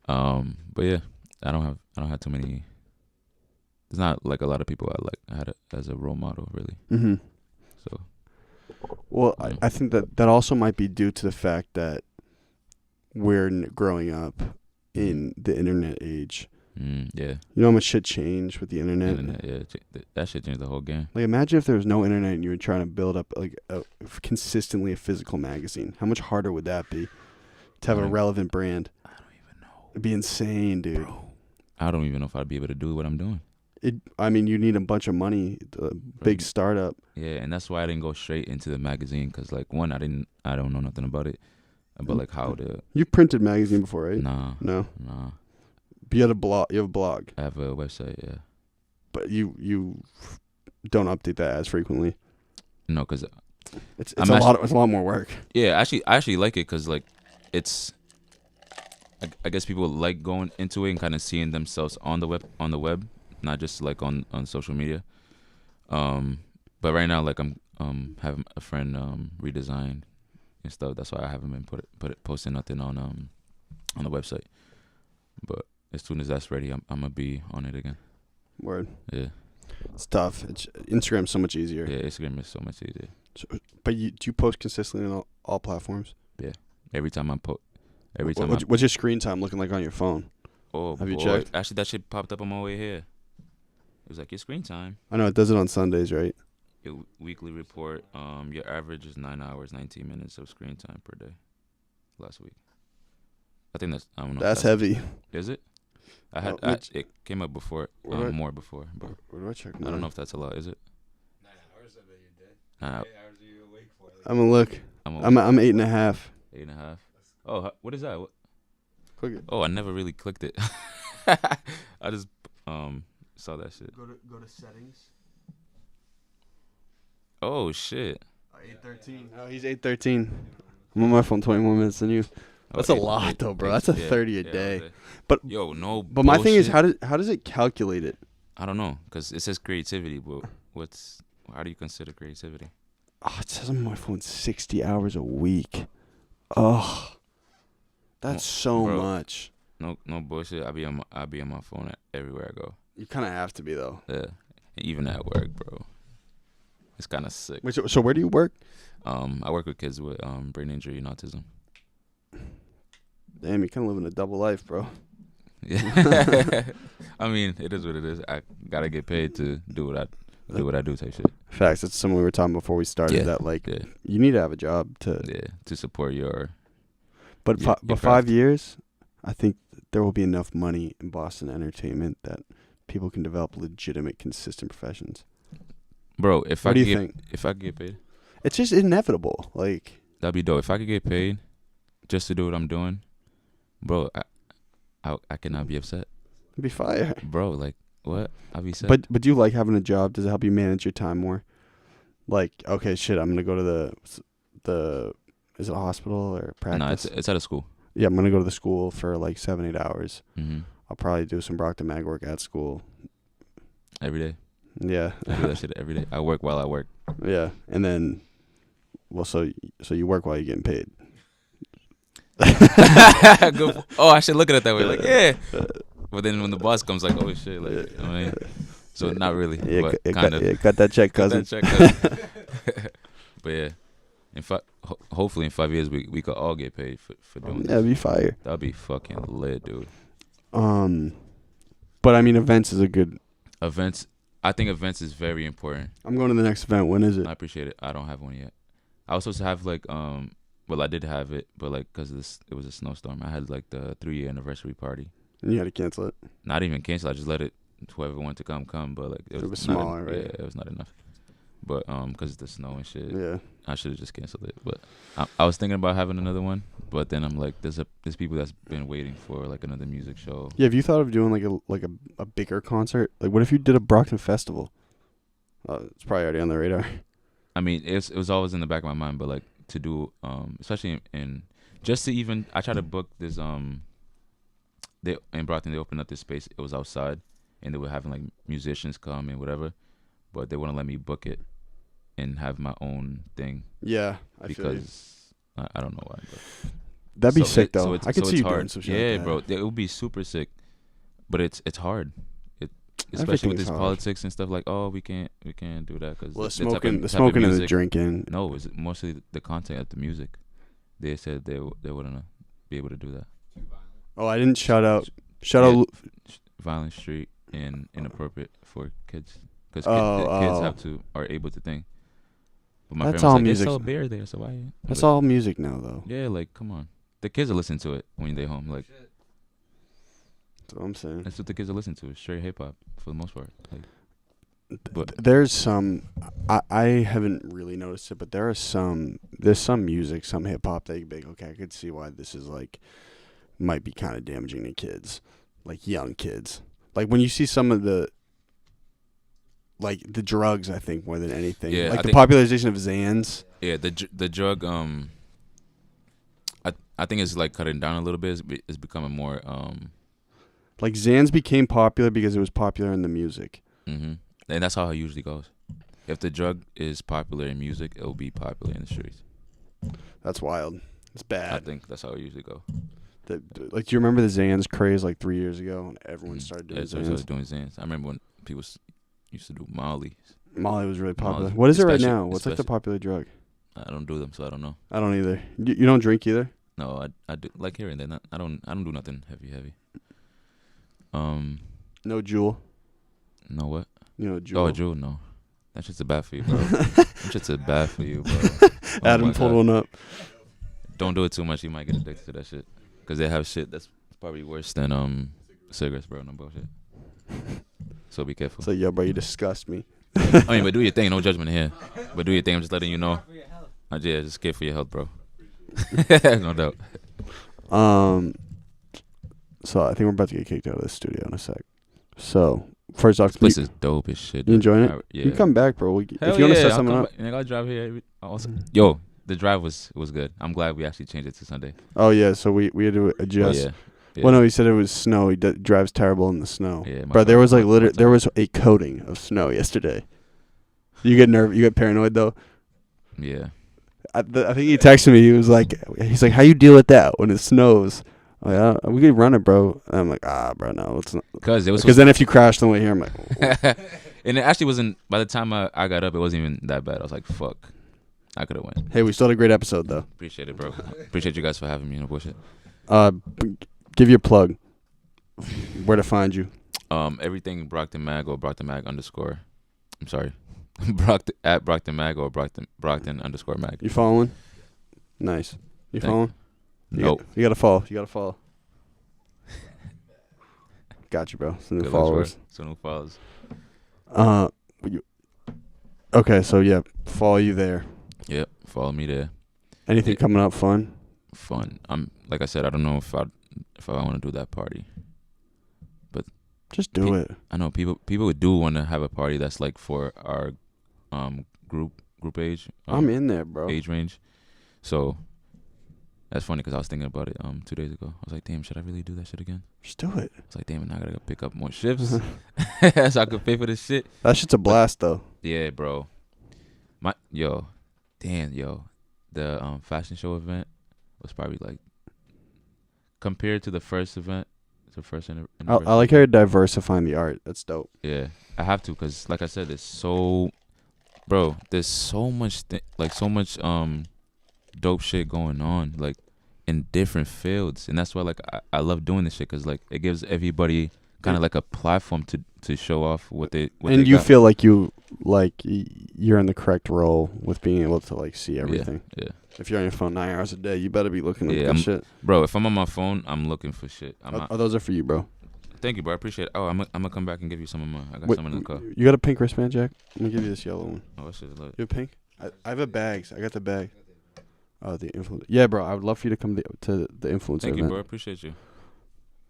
But yeah, I don't have too many. There's not like a lot of people I had as a role model, really. Mm-hmm. So. Well, I think that also might be due to the fact that we're growing up in the internet age. Yeah. You know how much shit changed with the internet? That shit changed the whole game. Like, imagine if there was no internet and you were trying to build up like consistently a physical magazine. How much harder would that be to have a relevant brand? I don't even know. It'd be insane, dude. Bro, I don't even know if I'd be able to do what I'm doing. I mean, you need a bunch of money, big startup. Yeah, and that's why I didn't go straight into the magazine because, like, one, I don't know nothing about it, but like how to. You've printed magazine before, right? Nah. But you had a blog. You have a blog. I have a website, yeah. But you don't update that as frequently. No, because it's a lot more work. Yeah, I actually like it because like it's. I guess people like going into it and kind of seeing themselves on the web. Not just like on social media, but right now like I'm having a friend redesign and stuff. That's why I haven't been posting nothing on the website. But as soon as that's ready, I'm gonna be on it again. Word. Yeah. It's tough. Instagram's so much easier. Yeah, Instagram is so much easier. So, but do you post consistently on all platforms? Yeah. Every time I post. What's your screen time looking like on your phone? Oh, have you checked? Actually, that shit popped up on my way here. It was like your screen time. I know it does it on Sundays, right? Your weekly report. Your average is 9 hours, 19 minutes of screen time per day. Last week. I think that's. I don't know. That's heavy. Is it? It came up before. More before. But where do I check? I don't know if that's a lot. Is it? 9 hours of it you did. 8 hours are you awake for? I'm gonna look. I'm 8.5. 8.5. Oh, what is that? What? Click it. Oh, I never really clicked it. I just saw that shit. Go to settings. Oh shit. 8:13. Oh, he's 8:13. I'm on my phone 20 more minutes than you. That's a lot though, bro. That's a 30 a day. But yo, no. But my thing is, how does it calculate it? I don't know, cause it says creativity, but how do you consider creativity? Oh, it says on my phone 60 hours a week. Oh, that's so much. No bullshit. I be on my phone everywhere I go. You kind of have to be though. Yeah, even at work, bro. It's kind of sick. Wait, so where do you work? I work with kids with brain injury and autism. Damn, you're kind of living a double life, bro. Yeah. I mean, it is what it is. I gotta get paid to do what I do type shit. Facts. That's something we were talking before we started. Yeah. That like you need to have a job to support your. But 5 years, I think there will be enough money in Boston entertainment that people can develop legitimate, consistent professions. Bro, if I could get paid, it's just inevitable. Like that'd be dope. If I could get paid just to do what I'm doing, bro, I cannot be upset. It'd be fire, bro. Like what? I'd be sad. But do you like having a job? Does it help you manage your time more? Like, okay, shit, I'm gonna go to the is it a hospital or practice? No, it's at a school. Yeah, I'm gonna go to the school for like 7-8 hours. Mm-hmm. I'll probably do some Brockton Mag work at school. Every day. Yeah. I do that shit every day. I work while I work. Yeah, and then, well, so you work while you're getting paid. Oh, I should look at it that way. Like, yeah. But then when the boss comes, like, oh shit, like, you know what I mean? So not really, but kind of. Yeah, cut that check, cousin. But yeah, hopefully in 5 years we could all get paid for doing this. That'd be fire. That'd be fucking lit, dude. But I mean, events is a good. Events. I think events is very important. I'm going to the next event. When is it? I appreciate it. I don't have one yet. I was supposed to have like well, I did have it, but like because it was a snowstorm. I had like the 3-year anniversary party. And you had to cancel it. Not even cancel. I just let it. Whoever wanted to come. But like it was smaller, right? Yeah, it was not enough. But because of the snow and shit, yeah, I should have just canceled it. But I was thinking about having another one. But then I'm like, there's people that's been waiting for like another music show. Yeah, have you thought of doing like a bigger concert? Like, what if you did a Brockton festival? It's probably already on the radar. I mean, it was always in the back of my mind, but like to do, especially in just to even, I tried to book this. They in Brockton, they opened up this space. It was outside, and they were having like musicians come and whatever, but they wouldn't let me book it and have my own thing. Yeah, because I don't know why. But. That'd be sick though. I could see you hard. doing some shit. Yeah, like bro, it would be super sick, but it's hard. Especially with this hard. Politics and stuff, like, oh, we can't do that because the smoking and the drinking. No, it's mostly the content of the music. They said they wouldn't be able to do that. Oh, I didn't shout out Violent Street and inappropriate for kids because kids are able to think. But my that's friend was all like, music. They sell beer there, so why? That's all music now, though. Yeah, like come on, the kids are listening to it when they're home. Like that's what I'm saying. That's what the kids are listening to. It's straight hip hop for the most part. Like, but there's some. I haven't really noticed it, but there's some music, some hip hop that you be like, okay, I could see why this is like might be kind of damaging to kids, like young kids. Like when you see some of the drugs, I think more than anything. Yeah, like the popularization of Xans. Yeah, the drug. I think it's like cutting down a little bit. It's becoming more. Like Xans became popular because it was popular in the music. Mm-hmm. And that's how it usually goes. If the drug is popular in music, it will be popular in the streets. That's wild. It's bad. I think that's how it usually goes. Like, do you remember the Xans craze like 3 years ago when everyone started doing Xans? I remember when people used to do Molly. Molly was really popular. What is it right now? What's like the popular drug? I don't do them, so I don't know. I don't either. You don't drink either? No, I do like here and there. I don't do nothing heavy. No Juul. No what? You know Juul. Oh, Juul, no. That shit's bad for you, bro. That shit's bad for you, bro. Adam pulled one up. Don't do it too much. You might get addicted to that shit. Because they have shit that's probably worse than cigarettes, bro. No bullshit. So be careful. So, yo, bro, you disgust me. I mean, but do your thing. No judgment here. But do your thing. I'm just letting you know. Yeah, just care for your health, bro. No doubt. So I think we're about to get kicked out of the studio in a sec. So first off, this place is dope as shit. You enjoying it? Yeah. You come back, bro. If you want to set something up, I'll drive here. Yo, the drive was good. I'm glad we actually changed it to Sunday. Oh yeah, so we had to adjust. Yeah. Well, no, he said it was snow. He drives terrible in the snow. Yeah, bro, there was like there was a coating of snow yesterday. You get nervous. You get paranoid though. Yeah. I think he texted me. He's like, how you deal with that when it snows? Oh, yeah, we could run it, bro. And I'm like, bro, no, it's not. Because then if you crash on the way here, I'm like, and it actually wasn't. By the time I got up, it wasn't even that bad. I was like, fuck, I could have went. Hey, we still had a great episode though. Appreciate it, bro. Appreciate you guys for having me. No bullshit. Give your plug. Where to find you? Everything Brockton Mag or Brockton Mag _. I'm sorry, at Brockton Mag or Brockton _Mag. You following? Nice. You following? Nope. You gotta follow. Got you, bro. Some new followers. Okay, so yeah, follow you there. Yep, follow me there. Anything coming up fun? Fun. Like I said, I don't know if I want to do that party, but just do it. I know people do want to have a party that's like for our group age. I'm in there, bro. Age range. So That's funny because I was thinking about it 2 days ago. I was like, damn, should I really do that shit again? Just do it. I was like, damn, now I gotta go pick up more shifts so I could pay for this shit. That shit's a blast though. Yeah, bro. The fashion show event was probably like compared to the first event, the first anniversary. I like how you're diversifying the art. That's dope. Yeah, I have to because, like I said, there's so much dope shit going on, like in different fields, and that's why like I love doing this shit because like it gives everybody kind of like a platform to show off what they feel like you're in the correct role with being able to like see everything. Yeah. If you're on your phone 9 hours a day, you better be looking at good shit. Bro, if I'm on my phone, I'm looking for shit. Those are for you, bro. Thank you, bro. I appreciate it. Oh, I'm gonna come back and give you some of mine. I got some in the car. You got a pink wristband, Jack? I'm gonna give you this yellow one. Oh, that shit's lit. You have pink? I have a bag. I got the bag. Oh, the influencer. Yeah, bro. I would love for you to come to the influencer Thank event. you, bro. I appreciate you.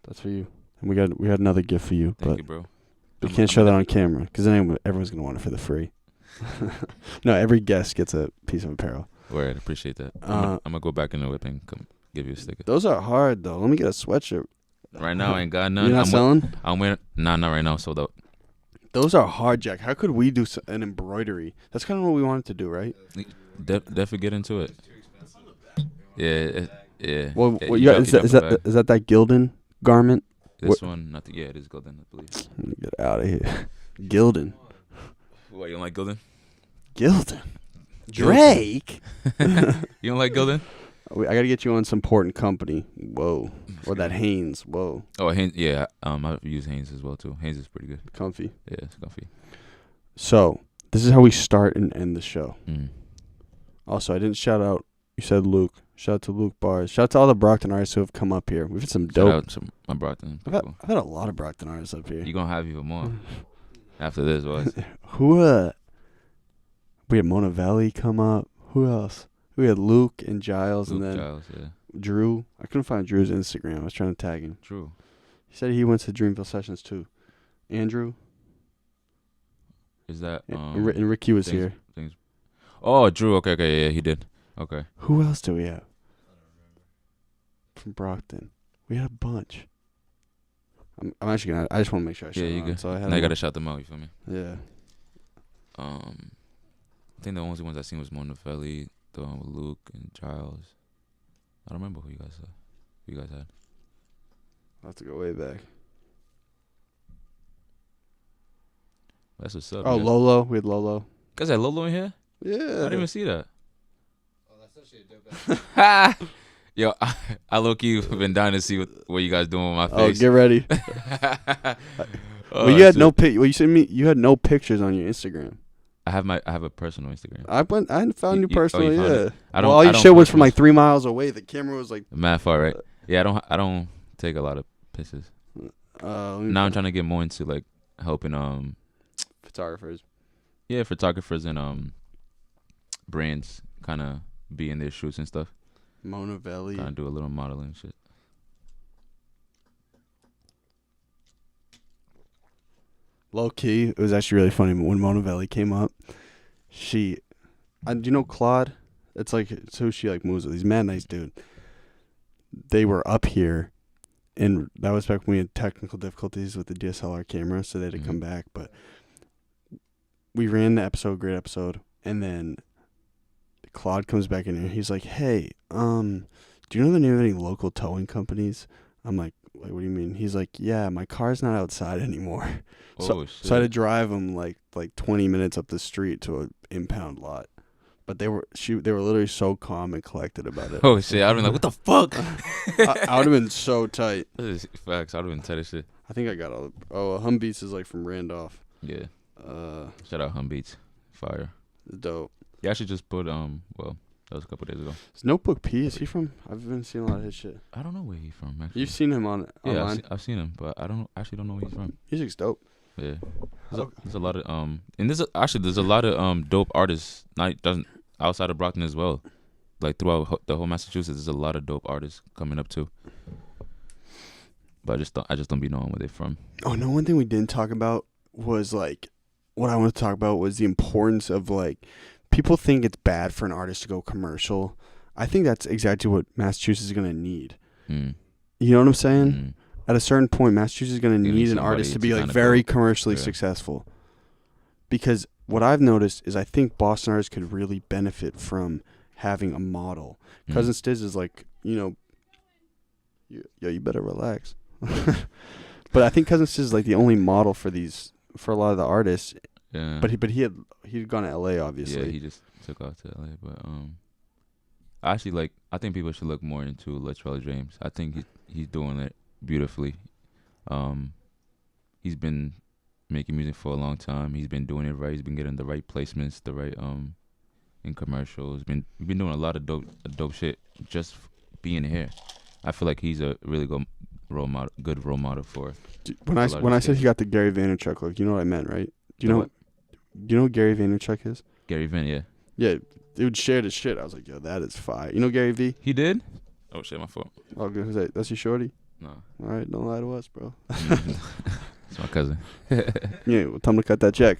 That's for you. And we had another gift for you. Thank you, bro. We can't show that on camera because then everyone's gonna want it for the free. No, every guest gets a piece of apparel. Word, appreciate that. I'm gonna go back in the whip and come give you a sticker. Those are hard though. Let me get a sweatshirt. Right now, I ain't got none. You're not selling? I'm wearing. Nah, not right now. Sold out. Those are hard, Jack. How could we do an embroidery? That's kind of what we wanted to do, right? Definitely get into it. Yeah. Well, is that Gildan garment? This one, not the, it is Gildan, I believe. Let me get out of here. Gildan. What, you don't like Gildan? Gildan. Drake. You don't like Gildan? I gotta get you on some important company. Whoa. Or that Hanes. Whoa. Oh, Hanes. Yeah. I've used Hanes as well too. Hanes is pretty good. Comfy. Yeah, it's comfy. So this is how we start and end the show. Mm. Also, I didn't shout out. You said Luke. Shout out to Luke Bars. Shout out to all the Brockton artists who have come up here. We've had some dope. Shout out to my Brockton. I've had a lot of Brockton artists up here. You're gonna have even more after this, boys. We had Mona Valley come up. Who else? We had Luke and Giles, and then Giles, yeah. Drew. I couldn't find Drew's Instagram. I was trying to tag him. Drew. He said he went to Dreamville Sessions too. Andrew. Is that and Ricky was here. Oh, Drew. Okay, yeah, he did. Okay. Who else do we have? From Brockton. We had a bunch. I'm actually gonna. I just want to make sure I shout you good. So now you gotta shout them out. You feel me? Yeah. I think the only ones I seen was Mona Valley, the one with Luke and Giles. I don't remember who you guys had. I'll have to go way back. That's what's up. Oh, Lolo. We had Lolo. You guys had Lolo in here? Yeah. I didn't even see that. Oh, that's actually a dope ass. Yo, I low-key been dying to see what you guys doing with my face. Oh, get ready. Well, you had Well, you said you had no pictures on your Instagram. I have a personal Instagram. I found you personally. Yeah. All your shit was from like 3 miles away. The camera was like mad far, right? Yeah, I don't take a lot of pictures. Now I'm trying to get more into like helping photographers. Yeah, photographers and brands kind of be in their shoots and stuff. Mona Valley. Kind of do a little modeling and shit. Low key, it was actually really funny when Mona Valley came up. Do you know Claude? It's who she like moves with. He's a mad nice dude. They were up here, and that was back when we had technical difficulties with the DSLR camera, so they had to come back. But we ran the episode, great episode, and then Claude comes back in here. He's like, "Hey, do you know the name of any local towing companies?" I'm like, what do you mean? He's like, "Yeah, my car's not outside anymore." So I had to drive him like 20 minutes up the street to an impound lot. But they were literally so calm and collected about it. Oh shit! I'd been like, "What the fuck?" I would have been so tight. This is facts. I'd have been tight as shit. I think I got all. Humbeats is like from Randolph. Yeah. Shout out Humbeats, fire. Dope. Yeah, I should just put that was a couple days ago. Is Notebook P? Is he from? I've been seeing a lot of his shit. I don't know where he's from. Actually, you've seen him online. Yeah, I've seen him, but I don't know where he's from. Music's dope. Yeah, there's a lot of and there's a lot of dope artists outside of Brockton as well. Like throughout the whole Massachusetts, there's a lot of dope artists coming up too. But I just don't be knowing where they're from. Oh no! One thing we didn't talk about was like what I want to talk about was the importance of like people think it's bad for an artist to go commercial. I think that's exactly what Massachusetts is going to need. Mm. You know what I'm saying? Mm. At a certain point, Massachusetts is going to need an artist to be like very commercially successful. Because what I've noticed is I think Boston artists could really benefit from having a model. Cousin Stiz is like, you know, you better relax. But I think Cousin Stiz is like the only model for a lot of the artists. Yeah. But he'd gone to LA, obviously. Yeah, he just took off to LA. But actually, I think people should look more into Latrell James. I think he's doing it beautifully. He's been making music for a long time. He's been doing it right. He's been getting the right placements, the right in commercials. We've been doing a lot of dope shit just being here. I feel like he's a really good role model for. When I said he got the Gary Vaynerchuk look, you know what I meant, right? Do you know who Gary Vaynerchuk is? Gary Vayner, yeah. Yeah, dude shared his shit. I was like, yo, that is fire. You know Gary V? He did? Oh shit, my fault. Oh, good. Who's that? That's your shorty? No. All right, don't lie to us, bro. It's my cousin. Yeah, well, time to cut that check.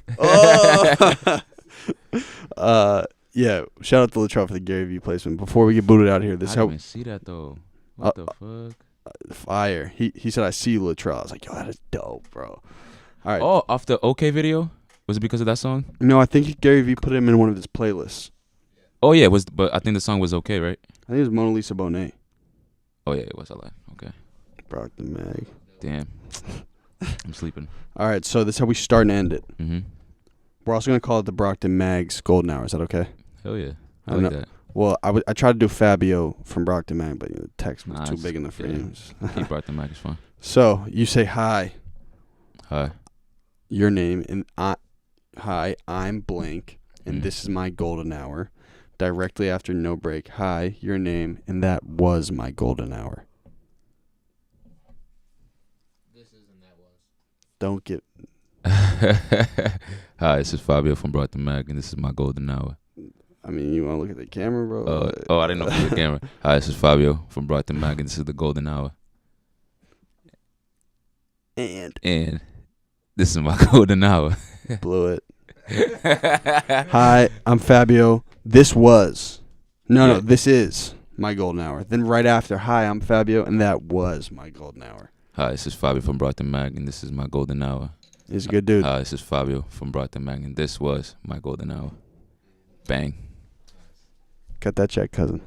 Oh! Yeah, shout out to Latrell for the Gary V placement. Before we get booted out of here, I didn't even see that though. What the fuck? Fire. He said, I see you, Latrell. I was like, yo, that is dope, bro. All right. Oh, off the OK video? Was it because of that song? No, I think Gary V put him in one of his playlists. Oh yeah, but I think the song was okay, right? I think it was Mona Lisa Bonet. Oh yeah, it was. I like. Okay. Brockton Mag. Damn. I'm sleeping. All right, so this is how we start and end it. Mm-hmm. We're also gonna call it the Brockton Mag's Golden Hour. Is that okay? Hell yeah. I like like that. Well, I tried to do Fabio from Brockton Mag, but the text was too big in the frames. Yeah. Keep Brockton Mag is fine. So you say hi. Hi. Your name and hi, I'm blank, and this is my golden hour. Directly after no break. Hi, your name, and that was my golden hour. This isn't that was. Don't get. Hi, this is Fabio from Brockton Mag, and this is my golden hour. I mean, you want to look at the camera, bro? I didn't know it was the camera. Hi, this is Fabio from Brockton Mag, and this is the golden hour. And this is my golden hour. Blew it. Hi, I'm Fabio. This was. No, this is my golden hour. Then right after, hi, I'm Fabio, and that was my golden hour. Hi, this is Fabio from Brockton Mag, and this is my golden hour. He's a good dude. Hi, this is Fabio from Brockton Mag, and this was my golden hour. Bang. Cut that check, cousin.